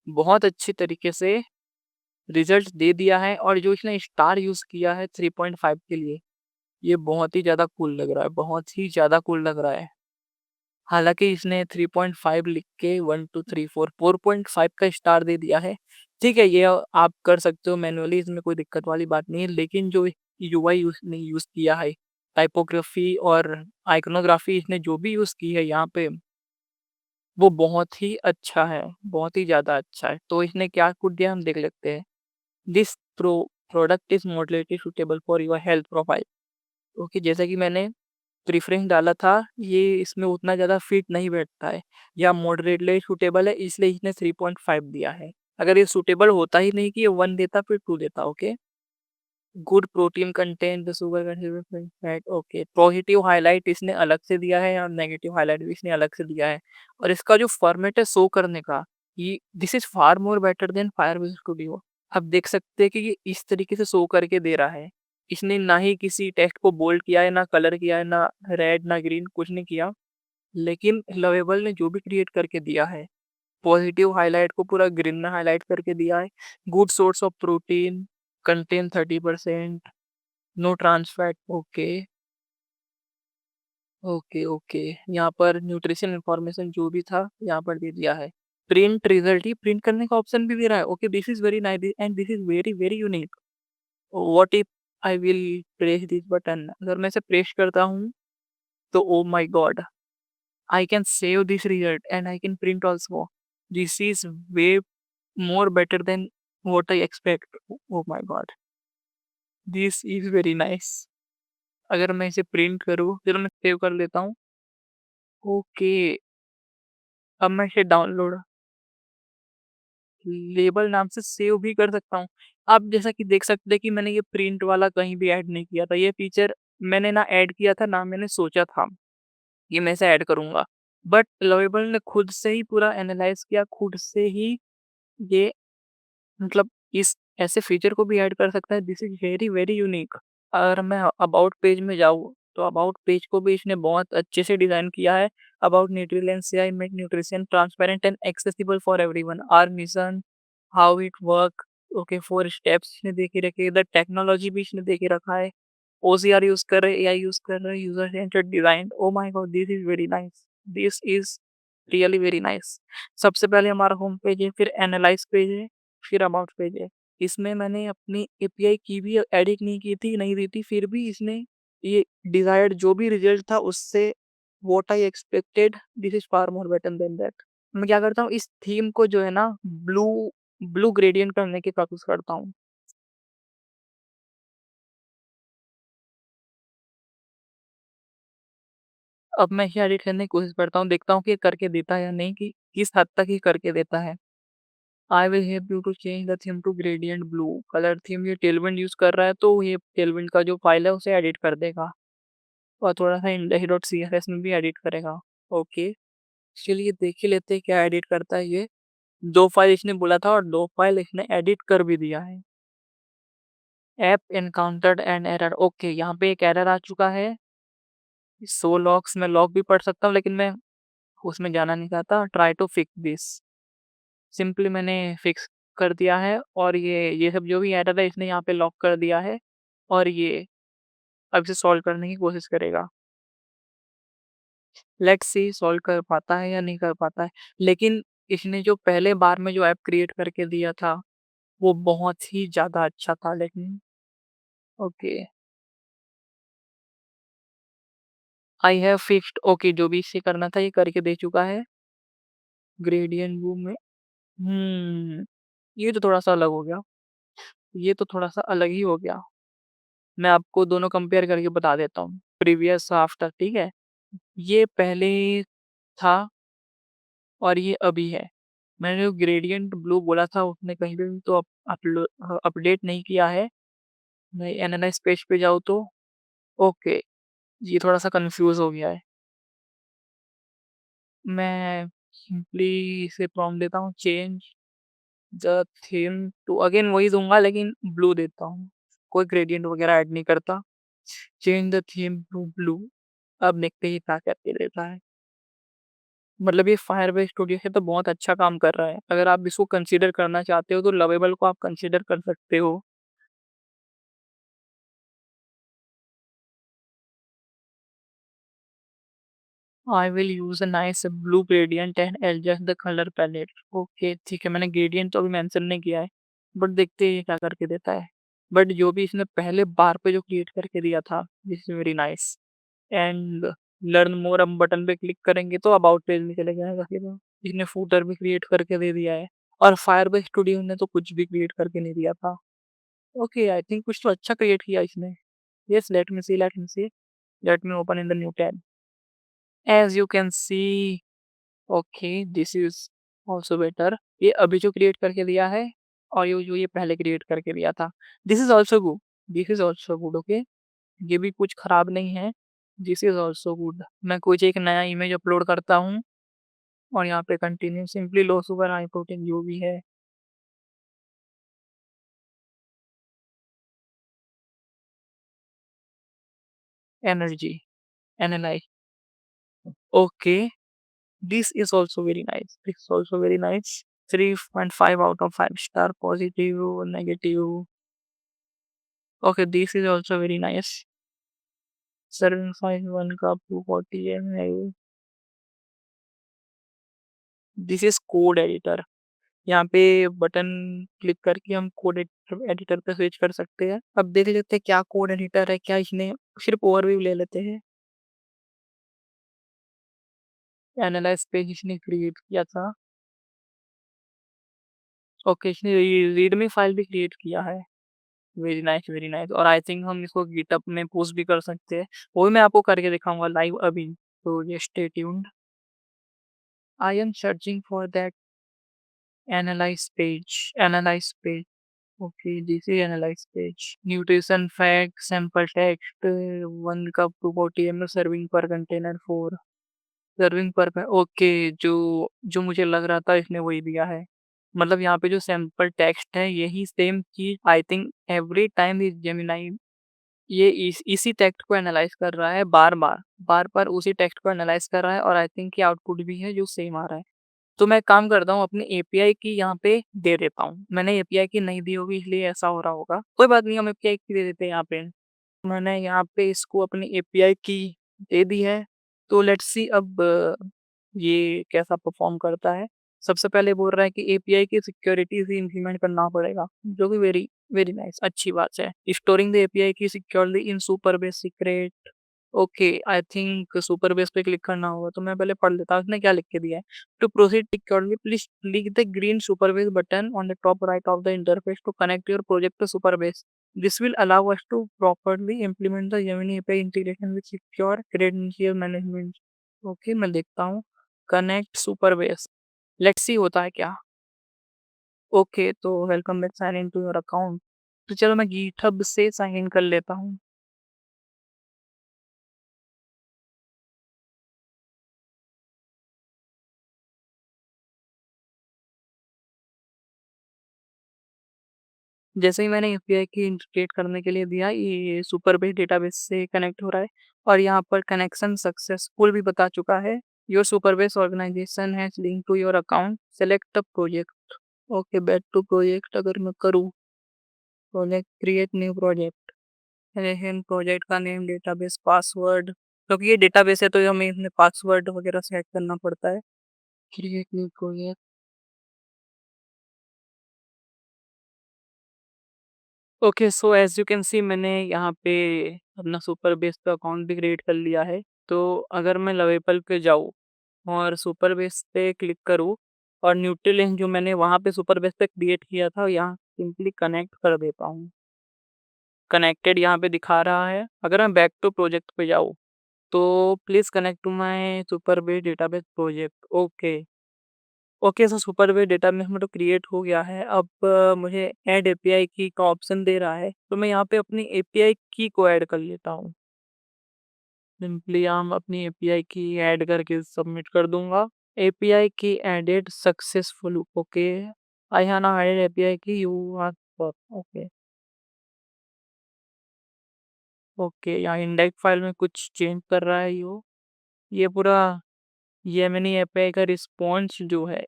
बहुत अच्छे तरीके से रिजल्ट दे दिया है। और जो इसने स्टार यूज़ किया है 3.5 के लिए, ये बहुत ही ज़्यादा कूल लग रहा है, बहुत ही ज़्यादा कूल लग रहा है। हालाँकि इसने 3.5 लिख के 1 2 3 4 4.5 का स्टार दे दिया है। ठीक है, ये आप कर सकते हो मैन्युअली, इसमें कोई दिक्कत वाली बात नहीं है। लेकिन जो यूआई इसने यूज़ किया है, टाइपोग्राफी और आइकनोग्राफी इसने जो भी यूज़ की है यहाँ पे, वो बहुत ही अच्छा है, बहुत ही ज़्यादा अच्छा है। तो इसने क्या कोड दिया हम देख लेते हैं। This product is moderately suitable for your health profile. Okay, जैसा कि मैंने प्रेफ़रेंस डाला था, ये इसमें उतना ज़्यादा फिट नहीं बैठता है या मॉडरेटली सूटेबल है, इसलिए इसने 3.5 दिया है। अगर ये सूटेबल होता ही नहीं कि ये 1 देता, फिर 2 देता। Okay. Good protein content, the sugar content fat. Okay, positive highlight इसने अलग से दिया है और नेगेटिव हाइलाइट भी इसने अलग से दिया है। और इसका जो फॉर्मेट है शो करने का, ये this is far more better than Firebase studio. आप देख सकते हैं कि ये इस तरीके से शो करके दे रहा है। इसने ना ही किसी टेक्स्ट को बोल्ड किया है, ना कलर किया है, ना रेड, ना ग्रीन, कुछ नहीं किया। लेकिन लवेबल ने जो भी क्रिएट करके दिया है, पॉजिटिव हाइलाइट को पूरा ग्रीन में हाइलाइट करके दिया है। Good source of protein, content 30%, no trans fat. Okay, okay, okay. यहाँ पर न्यूट्रिशन इन्फॉर्मेशन जो भी था यहाँ पर दे दिया है। प्रिंट रिजल्ट, ही प्रिंट करने का ऑप्शन भी दे रहा है। Okay, this is very nice and this is very, very unique. What if I will press this button, अगर मैं इसे प्रेस करता हूँ, तो oh my God, I can save this result and I can print also. This is way more better than what I expect. Oh my god, this is very nice. अगर मैं इसे print करूँ, चलो मैं save कर लेता हूँ। Okay, अब मैं इसे डाउनलोड लेबल नाम से सेव भी कर सकता हूँ। आप जैसा कि देख सकते हैं कि मैंने ये प्रिंट वाला कहीं भी ऐड नहीं किया था। ये फीचर मैंने ना ऐड किया था, ना मैंने सोचा था कि मैं इसे ऐड करूँगा। बट लवेबल ने खुद से ही पूरा एनालाइज़ किया, खुद से ही ये मतलब इस ऐसे फीचर को भी ऐड कर सकता है। This is very, very unique. अगर मैं अबाउट पेज में जाऊँ, तो अबाउट पेज को भी इसने बहुत अच्छे से डिज़ाइन किया है। अबाउट न्यूट्रीलेंट से I make nutrition transparent and accessible for everyone. Our mission, how it work, okay 4 steps इसने दे के रखे, इधर टेक्नोलॉजी भी इसने दे के रखा है। ओसीआर यूज़ कर रहे हैं, एआई यूज़ कर रहे हैं, user centred design. Oh my God! This is very nice. This is really very nice. सबसे पहले हमारा होम पेज है, फिर एनालाइज़ पेज है, फिर अबाउट पेज है। इसमें मैंने अपनी एपीआई की भी एडिट नहीं की थी, नहीं दी थी, फिर भी इसने ये डिज़ायर्ड जो भी रिज़ल्ट था उससे what I expected this is far more better than that. मैं क्या करता हूँ, इस थीम को जो है ना ब्लू ब्लू ग्रेडिएंट करने की कोशिश करता हूँ। अब मैं इसे एडिट करने की कोशिश करता हूँ, देखता हूँ कि ये करके देता है या नहीं, कि किस हद तक ये करके देता है। I will help you to change the theme to gradient blue colour theme. ये टेलविंड यूज़ कर रहा है, तो ये टेलविंड का जो फाइल है उसे एडिट कर देगा और थोड़ा-सा index.css में भी एडिट करेगा। ओके, चलिए देख ही लेते हैं क्या एडिट करता है ये। 2 फाइल इसने बोला था और 2 फाइल इसने एडिट कर भी दिया है। App encountered an error. Okay, यहाँ पे एक एरर आ चुका है। शो लॉग्स मैं लॉग भी पढ़ सकता हूँ, लेकिन मैं उसमें जाना नहीं चाहता। Try to fix this. Simply मैंने फिक्स कर दिया है और ये सब जो भी एरर है इसने यहाँ पे लॉक कर दिया है और ये अब इसे सॉल्व करने की कोशिश करेगा। लेट्स सी सॉल्व कर पाता है या नहीं कर पाता है। लेकिन इसने जो पहले बार में जो ऐप क्रिएट करके दिया था, वो बहुत ही ज़्यादा अच्छा था लेकिन okay, I have fixed. Okay, जो भी इसे करना था ये करके दे चुका है। ग्रेडिएंट व्यू में ये तो थोड़ा-सा अलग हो गया। ये तो थोड़ा-सा अलग ही हो गया। मैं आपको दोनों कंपेयर करके बता देता हूँ, प्रीवियस आफ्टर, ठीक है? ये पहले था और ये अभी है। मैंने जो ग्रेडिएंट ब्लू बोला था उसने कहीं पे भी तो अपडेट नहीं किया है। मैं एनालाइज़ पेज पे जाऊँ तो ओके, ये थोड़ा-सा कन्फ्यूज़ हो गया है। मैं सिंपली इसे प्रॉम्प्ट देता हूँ, change the theme to, again वही दूँगा लेकिन ब्लू देता हूँ। कोई ग्रेडिएंट वगैरह ऐड नहीं करता। Change the theme to blue. अब देखते हैं ये क्या करके देता है। मतलब ये फायरबेस स्टूडियो है तो बहुत अच्छा काम कर रहा है। अगर आप इसको कंसीडर करना चाहते हो तो लवेबल को आप कंसीडर कर सकते हो। I will use a nice blue gradient and adjust the colour palette. Okay, ठीक है, मैंने ग्रेडिएंट तो अभी मेंशन नहीं किया है, बट देखते हैं ये क्या करके देता है। बट जो भी इसने पहले बार पे जो क्रिएट करके दिया था, this is very nice. And learn more हम बटन पे क्लिक करेंगे तो अबाउट पेज में चले जाएगा सीधा। इसने फूटर भी क्रिएट करके दे दिया है और फायरबेस स्टूडियो ने तो कुछ भी क्रिएट करके नहीं दिया था। ओके, आई थिंक कुछ तो अच्छा क्रिएट किया इसने। Yes, let me see, let me open in the new tab. As you can see, okay, this is also better. ये अभी जो क्रिएट करके दिया है और ये जो ये पहले क्रिएट करके दिया था, this is also good, this is also good, okay. ये भी कुछ खराब नहीं है, दिस इज़ ऑल्सो गुड। मैं कुछ एक नया इमेज अपलोड करता हूँ और यहाँ पे कंटिन्यू सिंपली लो सुगर हाई प्रोटीन जो भी है, energy, analyse, okay, this is also very nice, this is also very nice. 3.5 out of 5 star, positive, negative, okay, this is also very nice. Serving size 1 cup 240 ml। This is code editor. यहाँ पे button click करके हम code editor editor पे switch कर सकते हैं। अब देख लेते हैं क्या कोड एडिटर है, क्या इसने सिर्फ ओवरव्यू ले लेते हैं। एनालाइज़ पेज इसने क्रिएट किया था। ओके, इसने रीडमी फाइल भी क्रिएट किया है। वेरी नाइस और आई थिंक हम इसको गिटहब में पोस्ट भी कर सकते हैं। वो भी मैं आपको करके दिखाऊँगा लाइव अभी। तो ये stay tuned. I am searching for that analyse page. Okay, this is analyse page. Nutrition fact, sample text, 1 cup 240 ml, serving पर कंटेनर 4, सर्विंग पर ओके, जो जो मुझे लग रहा था इसने वही दिया है। मतलब यहाँ पे जो सैंपल टेक्स्ट है यही same cheese I think every time इस जेमिनी ये इसी टेक्स्ट को एनालाइज़ कर रहा है बार-बार, बार-बार उसी टेक्स्ट को एनालाइज़ कर रहा है और आई थिंक कि आउटपुट भी है जो सेम आ रहा है। तो मैं एक काम करता हूँ अपनी एपीआई की यहाँ पे दे देता हूँ। मैंने एपीआई की नहीं दी होगी इसलिए ऐसा हो रहा होगा। कोई बात नहीं हम एपीआई की दे देते हैं यहाँ पे। मैंने यहाँ पे इसको अपनी एपीआई की दे दी है। तो लेट्स सी अब ये कैसा परफ़ॉर्म करता है। सबसे पहले बोल रहा है कि एपीआई की सिक्योरिटीज़ ही इम्प्लीमेंट करना पड़ेगा, जो कि वेरी वेरी नाइस अच्छी बात है। स्टोरिंग द एपीआई की securely in super base secret okay I think super base पे क्लिक करना होगा, तो मैं पहले पढ़ लेता हूँ इसने क्या लिख के दिया है। To proceed securely please click the green Supabase button on the top right of the interface to connect your project to Supabase. This will allow us to properly implement the Gemini API integration with secure credential management. Okay मैं देखता हूँ connect सुपरबेस let's see होता है क्या। Okay तो welcome back sign in to your account. तो चलो मैं गिटहब से साइन इन कर लेता हूँ। जैसे ही मैंने एपीआई की इंटीग्रेट करने के लिए दिया ये सुपरबेस डेटाबेस से कनेक्ट हो रहा है और यहाँ पर कनेक्शन सक्सेसफुल भी बता चुका है। Your Supabase organization has link to your account select a project. Okay back to project अगर मैं करूँ प्रोजेक्ट क्रिएट न्यू प्रोजेक्ट एन प्रोजेक्ट का नेम डेटाबेस पासवर्ड क्योंकि ये डेटाबेस है तो हमें इसमें पासवर्ड वगैरह सेट करना पड़ता है। Create new project okay so as you can see मैंने यहाँ पे अपना सुपर बेस पे अकाउंट भी क्रिएट कर लिया है। तो अगर मैं लवेपल पे जाऊँ और सुपर बेस पे क्लिक करूँ और न्यूट्रल लिंक जो मैंने वहाँ पे सुपर बेस पे क्रिएट किया था यहाँ सिंपली कनेक्ट कर देता हूँ। कनेक्टेड यहाँ पे दिखा रहा है। अगर मैं बैक टू प्रोजेक्ट पे जाऊँ तो please connect to my Supabase database project okay. Okay so Supabase database में तो क्रिएट हो गया है। अब मुझे ऐड एपीआई की का ऑप्शन दे रहा है, तो मैं यहाँ पे अपनी एपीआई की को ऐड कर लेता हूँ। सिंपली हम अपनी एपीआई की ऐड करके सबमिट कर दूँगा। API key added successful okay. I have now added API key U R पर ओके, ओके यहाँ इंडेक्स फाइल में कुछ चेंज कर रहा है ये पूरा जेमिनी एपीआई का रिस्पॉन्स जो है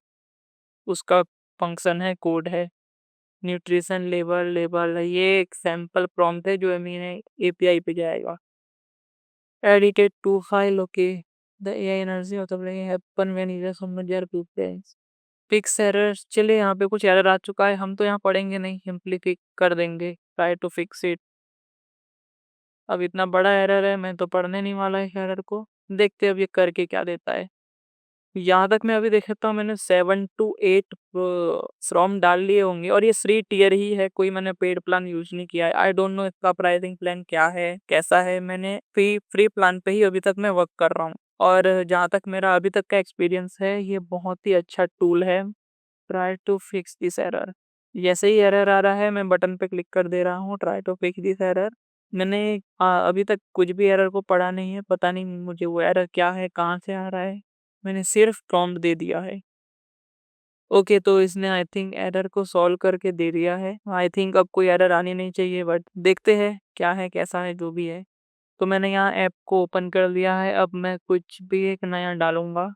उसका फंक्शन है, कोड है। न्यूट्रिशन लेवल लेबल ये एक सैंपल प्रॉम्प्ट है जो मेरे एपीआई पे जाएगा। Edited to file okay the AI energy of the brain happen when user submit their preference fix errors चलिए यहाँ पे कुछ एरर आ चुका है हम तो यहाँ पढ़ेंगे नहीं सिंपली क्लिक कर देंगे ट्राई टू फिक्स इट। अब इतना बड़ा एरर है मैं तो पढ़ने नहीं वाला इस एरर को। देखते हैं अब ये करके क्या देता है। यहाँ तक मैं अभी देख सकता हूँ मैंने 7 टू 8 फ्रॉम डाल लिए होंगे और ये फ्री टियर ही है कोई मैंने पेड प्लान यूज नहीं किया है। आई डोंट नो इसका प्राइसिंग प्लान क्या है कैसा है। मैंने फ्री फ्री प्लान पे ही अभी तक मैं वर्क कर रहा हूँ और जहाँ तक मेरा अभी तक का एक्सपीरियंस है ये बहुत ही अच्छा टूल है। Try to fix this error जैसे ही एरर आ रहा है मैं बटन पे क्लिक कर दे रहा हूँ try to fix this error. मैंने अभी तक कुछ भी एरर को पढ़ा नहीं है पता नहीं मुझे वो एरर क्या है कहाँ से आ रहा है। मैंने सिर्फ प्रॉम्प्ट दे दिया है। ओके तो इसने आई थिंक एरर को सॉल्व करके दे दिया है। आई थिंक अब कोई एरर आनी नहीं चाहिए बट देखते हैं क्या है कैसा है जो भी है। तो मैंने यहाँ ऐप को ओपन कर लिया है अब मैं कुछ भी एक नया डालूंगा।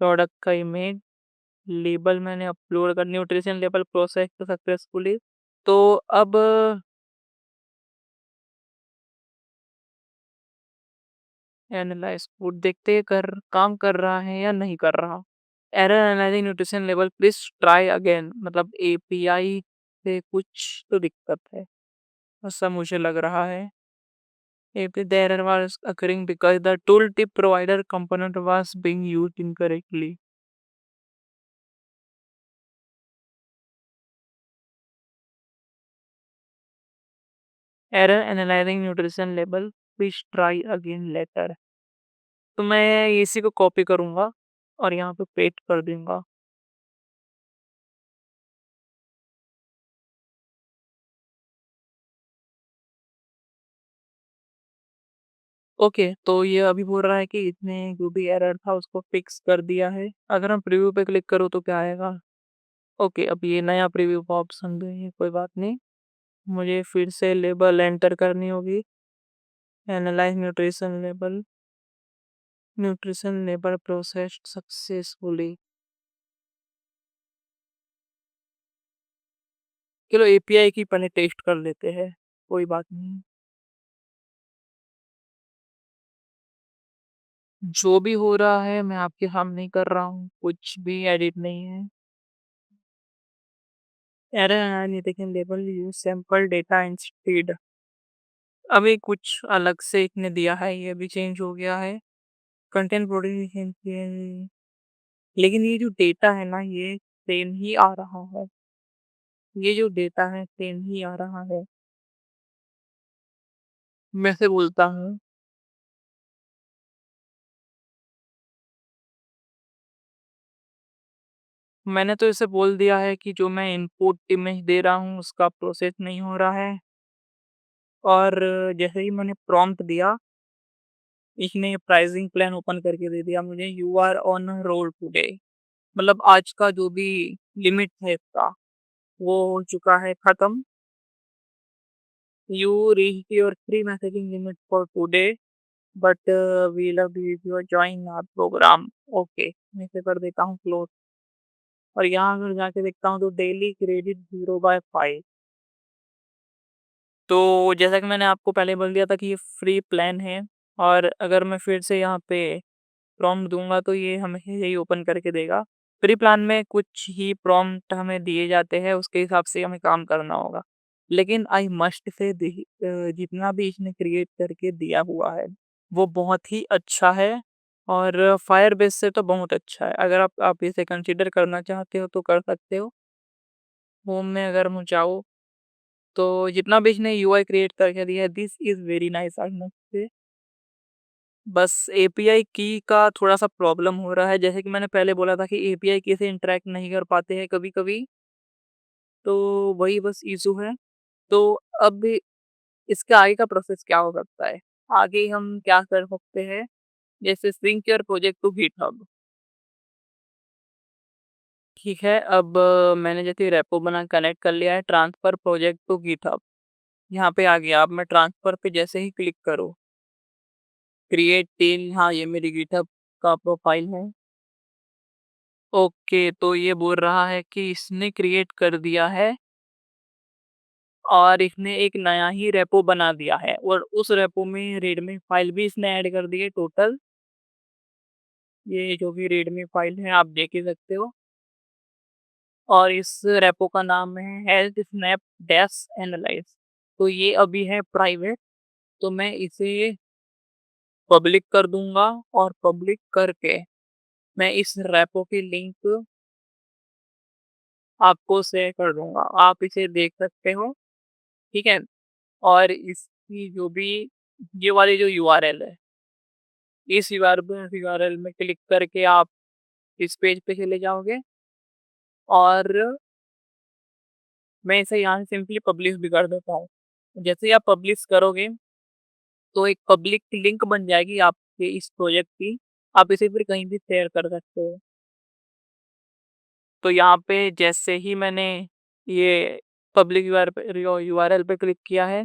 प्रोडक्ट का इमेज लेबल मैंने अपलोड कर न्यूट्रिशन लेबल प्रोसेस सक्सेसफुली। तो अब एनालाइज फूड देखते हैं कर काम कर रहा है या नहीं कर रहा। Error analysing nutrition level please try again मतलब एपीआई से कुछ तो दिक्कत है ऐसा मुझे लग रहा है। If the error was occurring because the tooltip provider component was being used incorrectly. Error analyzing nutrition label. Please try again later. तो मैं इसी को कॉपी करूंगा और यहाँ पे पेस्ट कर दूंगा। ओके तो ये अभी बोल रहा है कि इसने जो भी एरर था उसको फिक्स कर दिया है। अगर हम प्रीव्यू पे क्लिक करूँ तो क्या आएगा। ओके अब ये नया प्रीव्यू का ऑप्शन भी है कोई बात नहीं। मुझे फिर से लेबल एंटर करनी होगी analyse nutrition level processed successfully. चलो एपीआई की पहले टेस्ट कर लेते हैं, कोई बात नहीं। जो भी हो रहा है मैं आपके सामने ही कर रहा हूँ, कुछ भी एडिट नहीं है। Error analytical label use sample data instead. अभी कुछ अलग से इसने दिया है, ये भी चेंज हो गया है। कंटेंट प्रोडक्शन, लेकिन ये जो डेटा है ना ये सेम ही आ रहा है। ये जो डेटा है सेम ही आ रहा है। मैं से बोलता हूँ, मैंने तो इसे बोल दिया है कि जो मैं इनपुट इमेज दे रहा हूँ उसका प्रोसेस नहीं हो रहा है। और जैसे ही मैंने प्रॉम्प्ट दिया, इसने प्राइसिंग प्लान ओपन करके दे दिया मुझे, you are on roll today. मतलब आज का जो भी लिमिट है इसका वो हो चुका है खत्म। You reach your free messaging limit for today, but we love you if you are join our program. Okay, मैं इसे कर देता हूँ क्लोज। और यहाँ अगर जाके देखता हूँ तो डेली क्रेडिट 0/5। तो जैसा कि मैंने आपको पहले बोल दिया था कि ये फ्री प्लान है, और अगर मैं फिर से यहाँ पे प्रॉम्प्ट दूंगा तो ये हमें यही ओपन करके देगा। फ्री प्लान में कुछ ही प्रॉम्प्ट हमें दिए जाते हैं, उसके हिसाब से हमें काम करना होगा। लेकिन आई मस्ट से जितना भी इसने क्रिएट करके दिया हुआ है वो बहुत ही अच्छा है, और फायर बेस से तो बहुत अच्छा है। अगर आप इसे कंसिडर करना चाहते हो तो कर सकते हो। होम में अगर मैं जाऊँ तो जितना भी इसने यूआई क्रिएट करके दिया है, this is very nice I must say. बस एपीआई की का थोड़ा-सा प्रॉब्लम हो रहा है, जैसे कि मैंने पहले बोला था कि एपीआई की से इंटरैक्ट नहीं कर पाते हैं कभी-कभी, तो वही बस इश्यू है। तो अब इसके आगे का प्रोसेस क्या हो सकता है? आगे हम क्या कर सकते हैं? जैसे sync your project to GitHub. ठीक है, अब मैंने जैसे रेपो बना कनेक्ट कर लिया है, ट्रांसफर प्रोजेक्ट टू गिटहब। यहाँ पे आ गया, अब मैं ट्रांसफर पे जैसे ही क्लिक करूँ, क्रिएट टीम, हाँ, ये मेरी गिटहब का प्रोफाइल है। ओके, तो ये बोल रहा है कि इसने क्रिएट कर दिया है और इसने एक नया ही रेपो बना दिया है, और उस रेपो में रेडमी फाइल भी इसने ऐड कर दी है टोटल। ये जो भी रेडमी फाइल है आप देख ही सकते हो, और इस रेपो का नाम है हेल्थ स्नैप डैश एनालाइज। तो ये अभी है प्राइवेट, तो मैं इसे पब्लिक कर दूंगा, और पब्लिक करके मैं इस रेपो की लिंक आपको शेयर कर दूंगा, आप इसे देख सकते हो। ठीक है, और इसकी जो भी ये वाली जो यूआरएल है, इस यूआरएल में क्लिक करके आप इस पेज पे चले जाओगे, और मैं इसे यहाँ से सिंपली पब्लिश भी कर देता हूँ। जैसे ही आप पब्लिश करोगे तो एक पब्लिक लिंक बन जाएगी आपके इस प्रोजेक्ट की, आप इसे फिर कहीं भी शेयर कर सकते हो। तो यहाँ पे जैसे ही मैंने ये पब्लिक यूआरएल पे क्लिक किया है,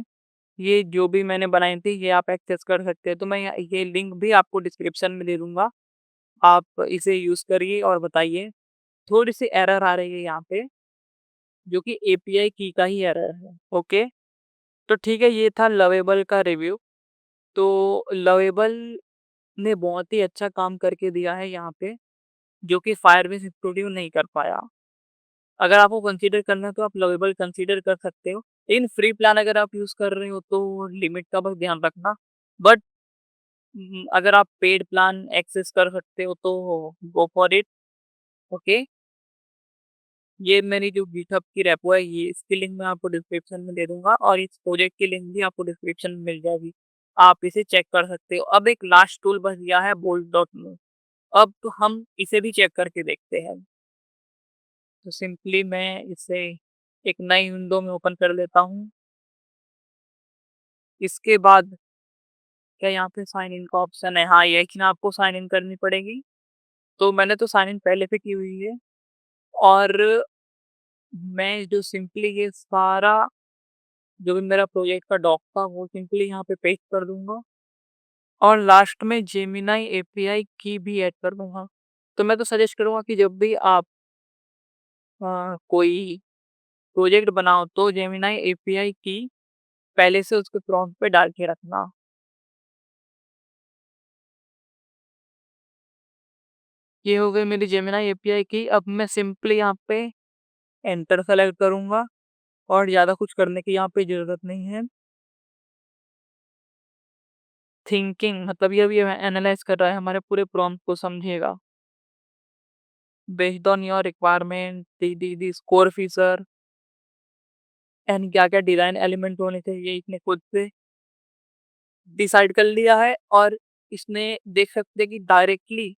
ये जो भी मैंने बनाई थी ये आप एक्सेस कर सकते हैं। तो मैं ये लिंक भी आपको डिस्क्रिप्शन में दे दूँगा। आप इसे यूज़ करिए और बताइए। थोड़ी-सी एरर आ रही है यहाँ पे, जो कि एपीआई की का ही एरर है। ओके, तो ठीक है, ये था लवेबल का रिव्यू। तो लवेबल ने बहुत ही अच्छा काम करके दिया है यहाँ पे, जो कि फायरबेस स्टूडियो नहीं कर पाया। अगर आपको कंसीडर करना है तो आप लवेबल कंसीडर कर सकते हो। लेकिन फ्री प्लान अगर आप यूज़ कर रहे हो तो लिमिट का बस ध्यान रखना। बट अगर आप पेड प्लान एक्सेस कर सकते हो तो गो फॉर इट। ओके, ये मेरी जो गिटहब की रेपो है, ये इसकी लिंक मैं आपको डिस्क्रिप्शन में दे दूंगा, और इस प्रोजेक्ट की लिंक भी आपको डिस्क्रिप्शन में मिल जाएगी। आप इसे चेक कर सकते हो। अब एक लास्ट टूल बच गया है bolt.me। अब तो हम इसे भी चेक करके देखते हैं। तो सिंपली मैं इसे एक नई विंडो में ओपन कर लेता हूँ। इसके बाद क्या यहाँ पे साइन इन का ऑप्शन है? हाँ, ये कि ना आपको साइन इन करनी पड़ेगी। तो मैंने तो साइन इन पहले से की हुई है, और मैं जो सिंपली ये सारा जो भी मेरा प्रोजेक्ट का डॉक था वो सिंपली यहाँ पे पेस्ट कर दूँगा और लास्ट में जेमिनी एपीआई की भी ऐड कर दूँगा। तो मैं तो सजेस्ट करूँगा कि जब भी आप कोई प्रोजेक्ट बनाओ तो जेमिनी एपीआई की पहले से उसके प्रॉम्प्ट पे डाल के रखना। ये हो गई मेरी जेमिनी एपीआई की। अब मैं सिंपली यहाँ पे एंटर सेलेक्ट करूँगा और ज़्यादा कुछ करने की यहाँ पे ज़रूरत नहीं है। थिंकिंग मतलब ये अभी एनालाइज़ कर रहा है, हमारे पूरे प्रॉम्प्ट को समझेगा। Based on your requirement the score feature and क्या-क्या डिज़ाइन एलिमेंट होने चाहिए इसने खुद से डिसाइड कर लिया है और इसने देख सकते हैं कि डायरेक्टली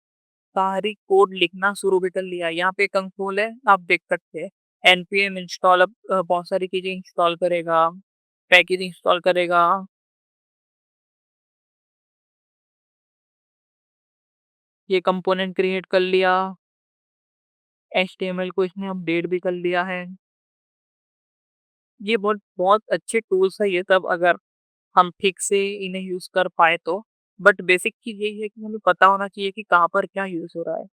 सारी कोड लिखना शुरू भी कर लिया है। यहाँ पे कंसोल है, आप देख सकते हैं। एनपीएम इंस्टॉल अब बहुत सारी चीज़ें इंस्टॉल करेगा, पैकेज इंस्टॉल करेगा। ये कंपोनेंट क्रिएट कर लिया, एचटीएमएल को इसने अपडेट भी कर लिया है। ये बहुत बहुत अच्छे टूल्स है ये सब अगर हम ठीक से इन्हें यूज़ कर पाएँ तो। बट बेसिक चीज़ यही है कि हमें पता होना चाहिए कि कहाँ पर क्या यूज़ हो रहा है।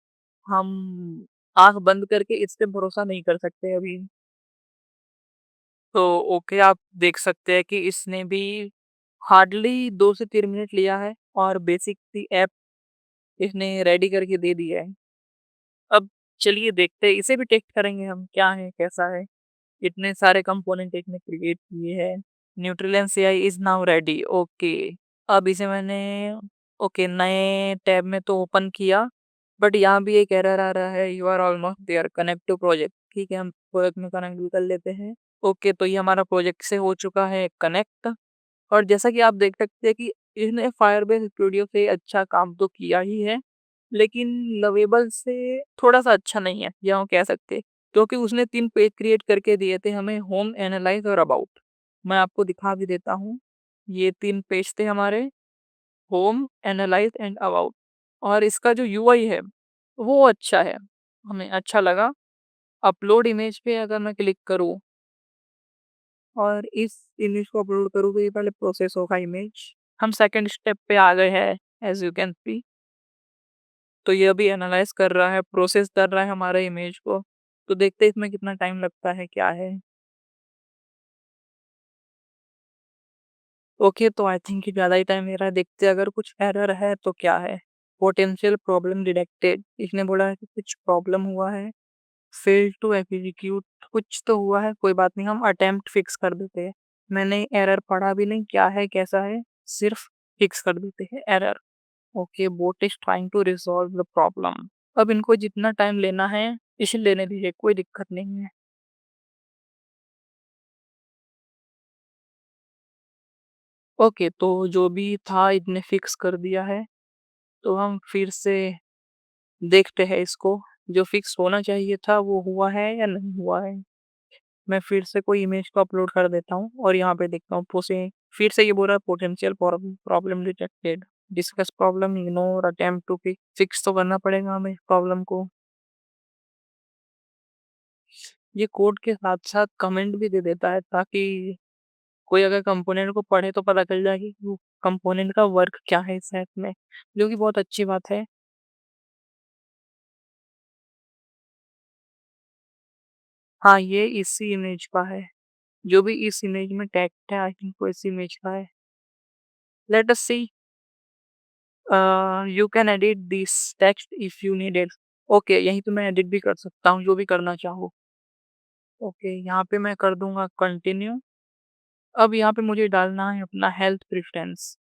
हम आँख बंद करके इस पे भरोसा नहीं कर सकते अभी। तो ओके आप देख सकते हैं कि इसने भी हार्डली 2 से 3 मिनट लिया है और बेसिक सी ऐप इसने रेडी करके दे दी है। अब चलिए देखते हैं इसे भी टेस्ट करेंगे हम क्या है, कैसा है। इतने सारे कंपोनेंट इसने क्रिएट किए हैं। NutriLens AI is now ready okay. अब इसे मैंने ओके नए टैब में तो ओपन किया, बट यहाँ भी एक एरर आ रहा है you are almost there connect to project. ठीक है हम प्रोजेक्ट में कनेक्ट भी कर लेते हैं। ओके तो ये हमारा प्रोजेक्ट से हो चुका है कनेक्ट और जैसा कि आप देख सकते हैं कि इसने फायरबेस स्टूडियो से अच्छा काम तो किया ही है, लेकिन लवेबल से थोड़ा-सा अच्छा नहीं है, ये हम कह सकते हैं। क्योंकि उसने 3 पेज क्रिएट करके दिए थे हमें होम, एनालाइज़ और अबाउट। मैं आपको दिखा भी देता हूँ। ये 3 पेज थे हमारे होम, एनालाइज़ एंड अबाउट और इसका जो यूआई है, वो अच्छा है, हमें अच्छा लगा। अपलोड इमेज पे अगर मैं क्लिक करूँ और इस इमेज को अपलोड करूँ तो ये पहले प्रोसेस होगा इमेज। हम सेकंड स्टेप पे आ गए हैं एज़ यू कैन सी। तो ये अभी एनालाइज़ कर रहा है, प्रोसेस कर रहा है हमारे इमेज को। तो देखते हैं इसमें कितना टाइम लगता है, क्या है। ओके तो आई थिंक ये ज़्यादा ही टाइम ले रहा है, देखते हैं अगर कुछ एरर है तो क्या है। पोटेंशियल प्रॉब्लम डिटेक्टेड इसने बोला है कि कुछ प्रॉब्लम हुआ है। फेल टू एग्जीक्यूट कुछ तो हुआ है, कोई बात नहीं हम अटेम्प्ट फिक्स कर देते हैं। मैंने एरर पढ़ा भी नहीं क्या है, कैसा है, सिर्फ फिक्स कर देते हैं error. Okay bot is trying to resolve the problem. अब इनको जितना टाइम लेना है, इसे लेने दीजिए, कोई दिक्कत नहीं है। ओके, तो जो भी था इसने फिक्स कर दिया है, तो हम फिर से देखते हैं इसको, जो फिक्स होना चाहिए था वो हुआ है या नहीं हुआ है। मैं फिर से कोई इमेज को अपलोड कर देता हूँ और यहाँ पे देखता हूँ पोसे फिर से ये बोल रहा है potential problem detected, discuss problem, ignore, attempt to fix तो करना पड़ेगा हमें प्रॉब्लम को। ये कोड के साथ-साथ कमेंट भी दे देता है ताकि कोई अगर कंपोनेंट को पढ़े तो पता चल जाए कि वो कंपोनेंट का वर्क क्या है इस ऐप में, जो कि बहुत अच्छी बात है। हाँ, ये इसी इमेज का है, जो भी इस इमेज में टेक्स्ट है आई थिंक वो इस इमेज का है। Let us see you can edit this text if you need it. Okay, यहीं पे मैं एडिट भी कर सकता हूँ जो भी करना चाहूँ। ओके, यहाँ पे मैं कर दूँगा कंटिन्यू। अब यहाँ पे मुझे डालना है अपना हेल्थ प्रेफ़रेंस।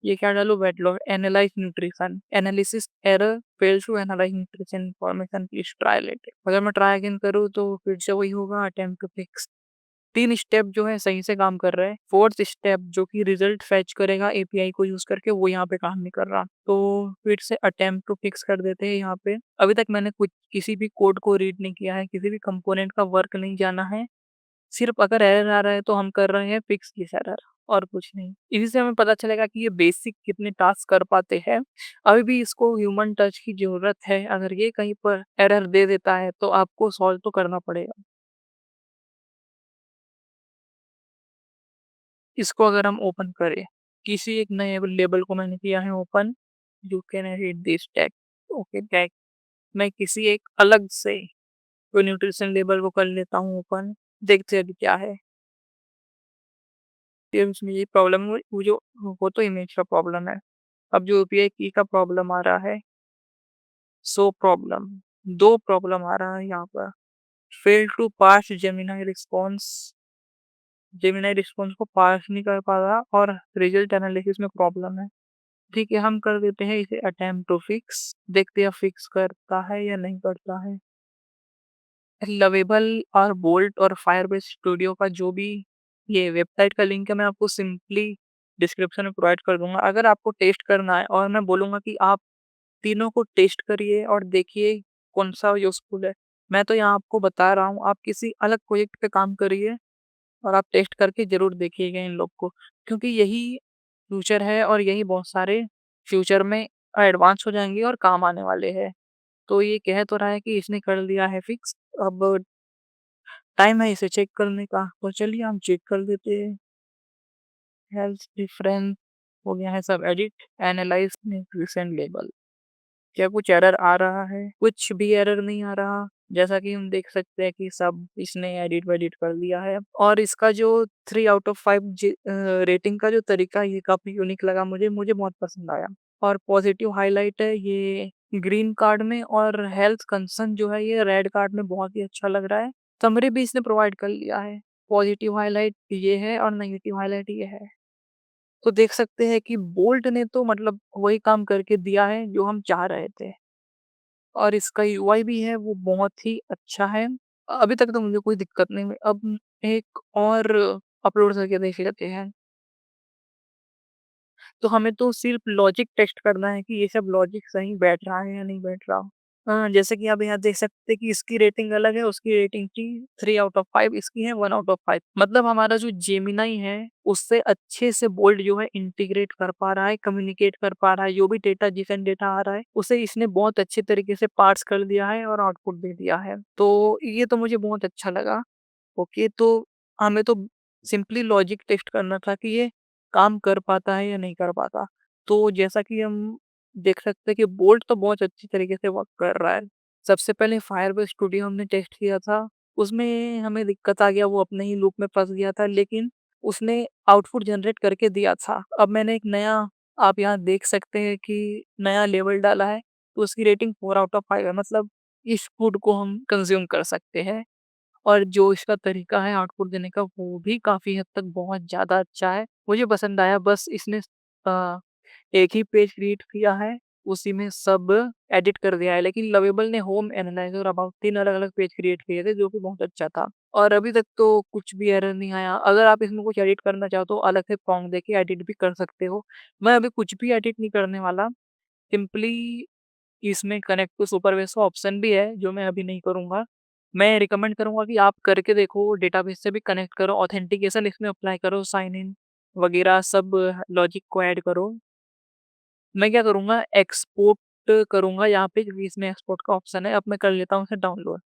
ये क्या डालूँ weight loss, analyse nutrition, analysis error, fails to analyse nutrition information please try later. अगर मैं ट्राई अगेन करूँ तो फिर से वही होगा अटेम्प्ट टू फिक्स। 3 स्टेप जो है सही से काम कर रहा है। 4th स्टेप जो कि रिज़ल्ट फेच करेगा एपीआई को यूज़ करके वो यहाँ पे काम नहीं कर रहा। तो फिर से अटेम्प्ट टू फिक्स कर देते हैं यहाँ पे। अभी तक मैंने कुछ किसी भी कोड को रीड नहीं किया है, किसी भी कंपोनेंट का वर्क नहीं जाना है। सिर्फ अगर एरर आ रहा है तो हम कर रहे हैं फिक्स दिस एरर और कुछ नहीं। इसी से हमें पता चलेगा कि ये बेसिक कितने टास्क कर पाते हैं। अभी भी इसको ह्यूमन टच की ज़रूरत है। अगर ये कहीं पर एरर दे देता है तो आपको सॉल्व तो करना पड़ेगा। इसको अगर हम ओपन करें, किसी एक नए लेबल को मैंने किया है open, you can edit this text, okay text. मैं किसी एक अलग से कोई न्यूट्रिशन लेबल को कर लेता हूँ ओपन, देखते हैं अभी क्या है। ये उसमें ये प्रॉब्लम हुई वो जो वो तो इमेज का प्रॉब्लम है। अब जो यूपीआई की का प्रॉब्लम आ रहा है, सो प्रॉब्लम, 2 प्रॉब्लम आ रहा है यहाँ पर। Fail to pass Gemini response को पास नहीं कर पा रहा और रिजल्ट एनालिसिस में प्रॉब्लम है। ठीक है, हम कर देते हैं इसे अटेम्प्ट टू फिक्स, देखते हैं फिक्स करता है या नहीं करता है। लवेबल और बोल्ट और फायरबेस स्टूडियो का जो भी ये वेबसाइट का लिंक है, मैं आपको सिंपली डिस्क्रिप्शन में प्रोवाइड कर दूंगा। अगर आपको टेस्ट करना है और मैं बोलूंगा कि आप तीनों को टेस्ट करिए और देखिए कौन सा यूजफुल है। मैं तो यहाँ आपको बता रहा हूँ, आप किसी अलग प्रोजेक्ट पे काम करिए और आप टेस्ट करके ज़रूर देखिएगा इन लोग को, क्योंकि यही फ्यूचर है और यही बहुत सारे फ्यूचर में एडवांस हो जाएंगे और काम आने वाले हैं। तो ये कह तो रहा है कि इसने कर दिया है फिक्स, अब टाइम है इसे चेक करने का, तो चलिए हम चेक कर देते हैं। हेल्थ डिफरेंस हो गया है सब एडिट, एनालाइज रिसेंट लेबल। क्या कुछ एरर आ रहा है? कुछ भी एरर नहीं आ रहा। जैसा कि हम देख सकते हैं कि सब इसने एडिट वेडिट कर दिया है और इसका जो 3 आउट ऑफ 5 रेटिंग का जो तरीका है, ये काफ़ी यूनिक लगा मुझे, मुझे बहुत पसंद आया। और पॉजिटिव हाइलाइट है ये ग्रीन कार्ड में और हेल्थ कंसर्न जो है ये रेड कार्ड में बहुत ही अच्छा लग रहा है। समरी भी इसने प्रोवाइड कर लिया है। पॉजिटिव हाइलाइट ये है और नेगेटिव हाइलाइट ये है। तो देख सकते हैं कि बोल्ट ने तो मतलब वही काम करके दिया है जो हम चाह रहे थे। और इसका यूआई भी है वो बहुत ही अच्छा है। अभी तक तो मुझे कोई दिक्कत नहीं हुई। अब एक और अपलोड करके देख लेते हैं। तो हमें तो सिर्फ लॉजिक टेस्ट करना है कि ये सब लॉजिक सही बैठ रहा है या नहीं बैठ रहा। जैसे कि आप यहाँ देख सकते हैं कि इसकी रेटिंग अलग है, उसकी रेटिंग थी 3 आउट ऑफ 5, इसकी है 1 आउट ऑफ 5। मतलब हमारा जो जेमिनी है, उससे अच्छे से बोल्ड जो है इंटीग्रेट कर पा रहा है, कम्युनिकेट कर पा रहा है, जो भी डेटा जिसन डेटा आ रहा है, उसे इसने बहुत अच्छे तरीके से पार्स कर दिया है और आउटपुट दे दिया है। तो ये तो मुझे बहुत अच्छा लगा। ओके, तो हमें तो सिंपली लॉजिक टेस्ट करना था कि ये काम कर पाता है या नहीं कर पाता। तो जैसा कि हम देख सकते हैं कि बोल्ट तो बहुत अच्छी तरीके से वर्क कर रहा है। सबसे पहले फायरबेस स्टूडियो हमने टेस्ट किया था, उसमें हमें दिक्कत आ गया, वो अपने ही लूप में फँस गया था, लेकिन उसने आउटपुट जनरेट करके दिया था। अब मैंने एक नया, आप यहाँ देख सकते हैं कि नया लेवल डाला है, तो उसकी रेटिंग 4 आउट ऑफ 5 है, मतलब इस फूड को हम कंज़्यूम कर सकते हैं। और जो इसका तरीका है आउटपुट देने का, वो भी काफ़ी हद तक बहुत ज़्यादा अच्छा है। मुझे पसंद आया, बस इसने अ, एक ही पेज क्रिएट किया है, उसी में सब एडिट कर दिया है। लेकिन लवेबल ने होम एनालाइज़र अबाउट 3 अलग-अलग पेज क्रिएट किए थे, जो कि बहुत अच्छा था। और अभी तक तो कुछ भी एरर नहीं आया। अगर आप इसमें कुछ एडिट करना चाहो तो अलग से प्रॉम्प्ट देके एडिट भी कर सकते हो। मैं अभी कुछ भी एडिट नहीं करने वाला, सिंपली इसमें कनेक्ट टू सुपरवाइज़र का ऑप्शन भी है, जो मैं अभी नहीं करूँगा। मैं रिकमेंड करूँगा कि आप करके देखो, डेटाबेस से भी कनेक्ट करो, ऑथेंटिकेशन इसमें अप्लाई करो, साइन इन वगैरह सब लॉजिक को ऐड करो। मैं क्या करूँगा, एक्सपोर्ट करूँगा यहाँ पे, क्योंकि इसमें एक्सपोर्ट का ऑप्शन है। अब मैं कर लेता हूँ इसे डाउनलोड।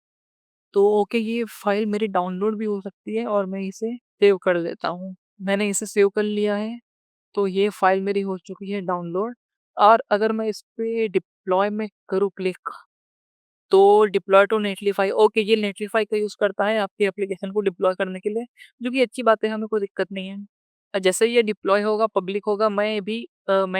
तो ओके, ये फाइल मेरी डाउनलोड भी हो सकती है और मैं इसे सेव कर लेता हूँ। मैंने इसे सेव कर लिया है, तो ये फाइल मेरी हो चुकी है डाउनलोड। और अगर मैं इस पे डिप्लॉय में करूँ क्लिक, तो डिप्लॉय टू नेटलिफाई, ओके, ये नेटलिफाई का यूज़ करता है आपकी एप्लीकेशन को डिप्लॉय करने के लिए, जो कि अच्छी बात है, हमें कोई दिक्कत नहीं है। जैसे ही ये डिप्लॉय होगा, पब्लिक होगा, मैं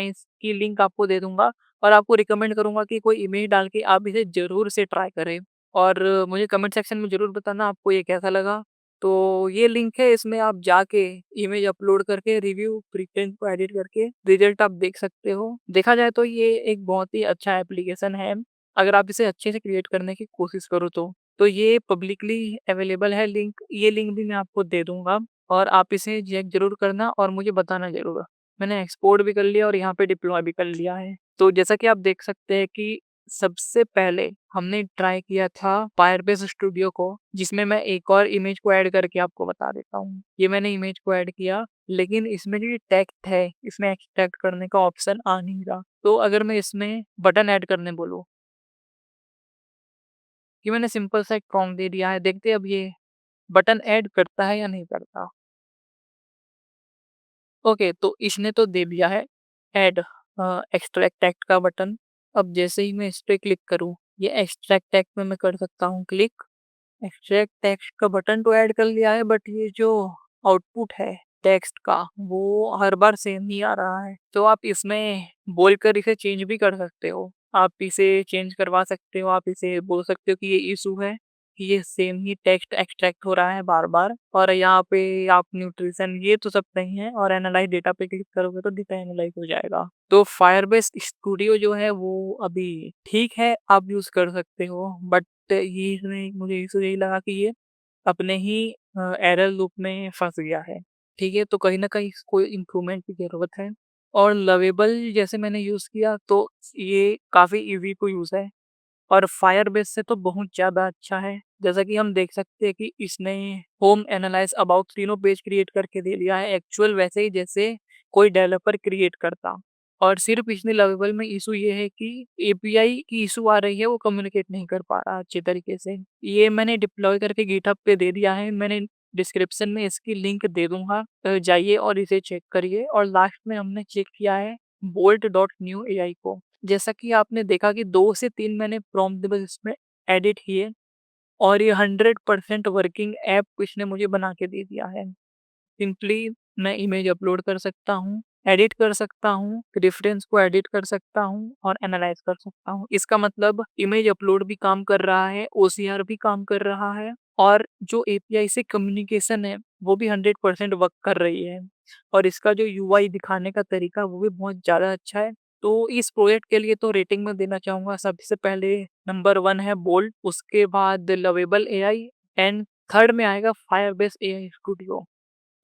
इसकी लिंक आपको दे दूँगा और आपको रिकमेंड करूँगा कि कोई इमेज डाल के आप इसे ज़रूर से ट्राई करें और मुझे कमेंट सेक्शन में ज़रूर बताना आपको ये कैसा लगा। तो ये लिंक है, इसमें आप जाके इमेज अपलोड करके रिव्यू प्रीटेंस को एडिट करके रिज़ल्ट आप देख सकते हो। देखा जाए तो ये एक बहुत ही अच्छा एप्लीकेशन है। अगर आप इसे अच्छे से क्रिएट करने की कोशिश करो तो। तो ये पब्लिकली अवेलेबल है लिंक, ये लिंक भी मैं आपको दे दूँगा और आप इसे चेक ज़रूर करना और मुझे बताना ज़रूर। मैंने एक्सपोर्ट भी कर लिया और यहाँ पे डिप्लॉय भी कर लिया है। तो जैसा कि आप देख सकते हैं कि सबसे पहले हमने ट्राई किया था फायरबेस स्टूडियो को, जिसमें मैं एक और इमेज को ऐड करके आपको बता देता हूँ। ये मैंने इमेज को ऐड किया, लेकिन इसमें जो ये टेक्स्ट है, इसमें एक्सट्रैक्ट करने का ऑप्शन आ नहीं रहा। तो अगर मैं इसमें बटन ऐड करने बोलूँ, कि मैंने सिंपल सा एक प्रॉम्प्ट दे दिया है, देखते हैं अब ये बटन ऐड करता है या नहीं करता। ओके, तो इसने तो दे दिया है ऐड एक्सट्रैक्ट टेक्स्ट का बटन। अब जैसे ही मैं इस पे क्लिक करूँ, ये एक्सट्रैक्ट टेक्स्ट में मैं कर सकता हूँ क्लिक। एक्सट्रैक्ट टेक्स्ट का बटन तो ऐड कर लिया है, बट ये जो आउटपुट है टेक्स्ट का, वो हर बार सेम ही आ रहा है। तो आप इसमें बोलकर इसे चेंज भी कर सकते हो। आप इसे चेंज करवा सकते हो, आप इसे बोल सकते हो कि ये इशू है कि ये सेम ही टेक्स्ट एक्सट्रैक्ट हो रहा है बार-बार, और यहाँ पे आप न्यूट्रिशन ये तो सब नहीं है, और एनालाइज़ डेटा पे क्लिक करोगे तो डेटा एनालाइज़ हो जाएगा। तो फायरबेस स्टूडियो जो है वो अभी ठीक है, आप यूज़ कर सकते हो, बट ये इसमें मुझे इशू यही लगा कि ये अपने ही एरर लूप में फँस गया है। ठीक है, तो कहीं न कहीं इसको इम्प्रूवमेंट की ज़रूरत है। और लवेबल जैसे मैंने यूज़ किया तो ये काफ़ी ईज़ी टू यूज़ है, और फायरबेस से तो बहुत ज़्यादा अच्छा है। जैसा कि हम देख सकते हैं कि इसने होम, एनालाइज़, अबाउट तीनों पेज क्रिएट करके दे दिया है, एक्चुअल वैसे ही जैसे कोई डेवलपर क्रिएट करता। और सिर्फ़ इसमें लवेबल में इश्यू ये है कि एपीआई की इश्यू आ रही है, वो कम्युनिकेट नहीं कर पा रहा अच्छे तरीके से। ये मैंने डिप्लॉय करके गिटहब पे दे दिया है, मैंने डिस्क्रिप्शन में इसकी लिंक दे दूँगा, जाइए और इसे चेक करिए। और लास्ट में हमने चेक किया है बोल्ट डॉट न्यू एआई को। जैसा कि आपने देखा कि 2 से 3 मैंने प्रॉम्प्ट बस इसमें एडिट किए, और ये 100% वर्किंग ऐप इसने मुझे बना के दे दिया है। सिंपली मैं इमेज अपलोड कर सकता हूँ, एडिट कर सकता हूँ, रेफरेंस को एडिट कर सकता हूँ और एनालाइज़ कर सकता हूँ। इसका मतलब इमेज अपलोड भी काम कर रहा है, ओसीआर भी काम कर रहा है, और जो एपीआई से कम्युनिकेशन है, वो भी 100% वर्क कर रही है। और इसका जो यूआई दिखाने का तरीका, वो भी बहुत ज़्यादा अच्छा है। तो इस प्रोजेक्ट के लिए तो रेटिंग मैं देना चाहूँगा, सबसे पहले नंबर 1 है बोल्ट, उसके बाद लवेबल एआई, एंड थर्ड में आएगा फायरबेस एआई स्टूडियो।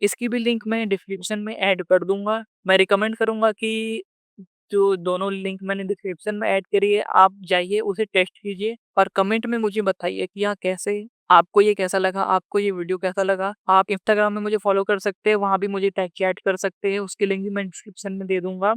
इसकी भी लिंक मैं डिस्क्रिप्शन में ऐड कर दूँगा। मैं रिकमेंड करूँगा कि जो दोनों लिंक मैंने डिस्क्रिप्शन में ऐड करी है, आप जाइए उसे टेस्ट कीजिए और कमेंट में मुझे बताइए कि हाँ, कैसे आपको ये कैसा लगा, आपको ये वीडियो कैसा लगा। आप इंस्टाग्राम में मुझे फॉलो कर सकते हैं, वहाँ भी मुझे टैग चैट कर सकते हैं, उसकी लिंक भी मैं डिस्क्रिप्शन में दे दूँगा।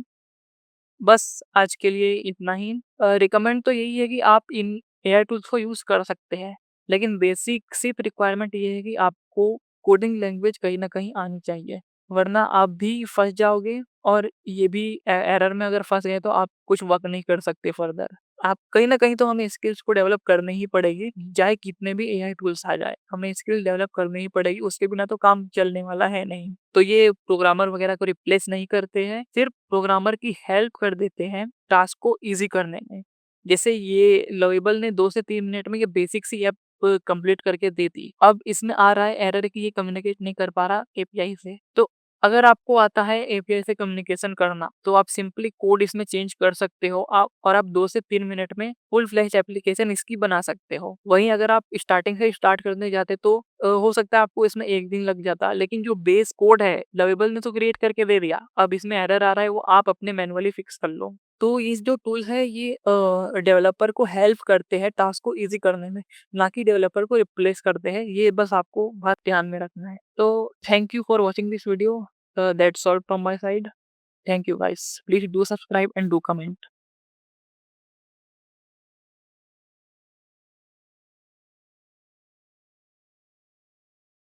बस आज के लिए इतना ही। रिकमेंड तो यही है कि आप इन एआई टूल्स को यूज़ कर सकते हैं, लेकिन बेसिक सिर्फ रिक्वायरमेंट ये है कि आपको कोडिंग लैंग्वेज कहीं न कहीं आनी चाहिए, वरना आप भी फँस जाओगे, और ये भी एरर में अगर फँस गए तो आप कुछ वर्क नहीं कर सकते फर्दर। आप कहीं न कहीं तो हमें स्किल्स को डेवलप करनी ही पड़ेगी, चाहे कितने भी एआई टूल्स आ जाए, हमें स्किल डेवलप करनी ही पड़ेगी, उसके बिना तो काम चलने वाला है नहीं। तो ये प्रोग्रामर वगैरह को रिप्लेस नहीं करते हैं, सिर्फ प्रोग्रामर की हेल्प कर देते हैं टास्क को ईज़ी करने में। जैसे ये लवेबल ने 2 से 3 मिनट में ये बेसिक सी ऐप कंप्लीट करके दे दी। अब इसमें आ रहा है एरर कि ये कम्युनिकेट नहीं कर पा रहा एपीआई से। तो अगर आपको आता है एपीआई से कम्युनिकेशन करना, तो आप सिंपली कोड इसमें चेंज कर सकते हो, आप और आप 2 से 3 मिनट में फुल फ्लेज्ड एप्लीकेशन इसकी बना सकते हो। वहीं अगर आप स्टार्टिंग से स्टार्ट करने जाते तो हो सकता है आपको इसमें 1 दिन लग जाता, लेकिन जो बेस कोड है लवेबल ने तो क्रिएट करके दे दिया। अब इसमें एरर आ रहा है, वो आप अपने मैनुअली फिक्स कर लो। तो ये जो टूल है ये डेवलपर को हेल्प करते हैं टास्क को ईज़ी करने में, ना कि डेवलपर को रिप्लेस करते हैं। ये बस आपको बात ध्यान में रखना है। तो thank you for watching this video. That's all from my side. Thank you guys. Please do subscribe and do comment.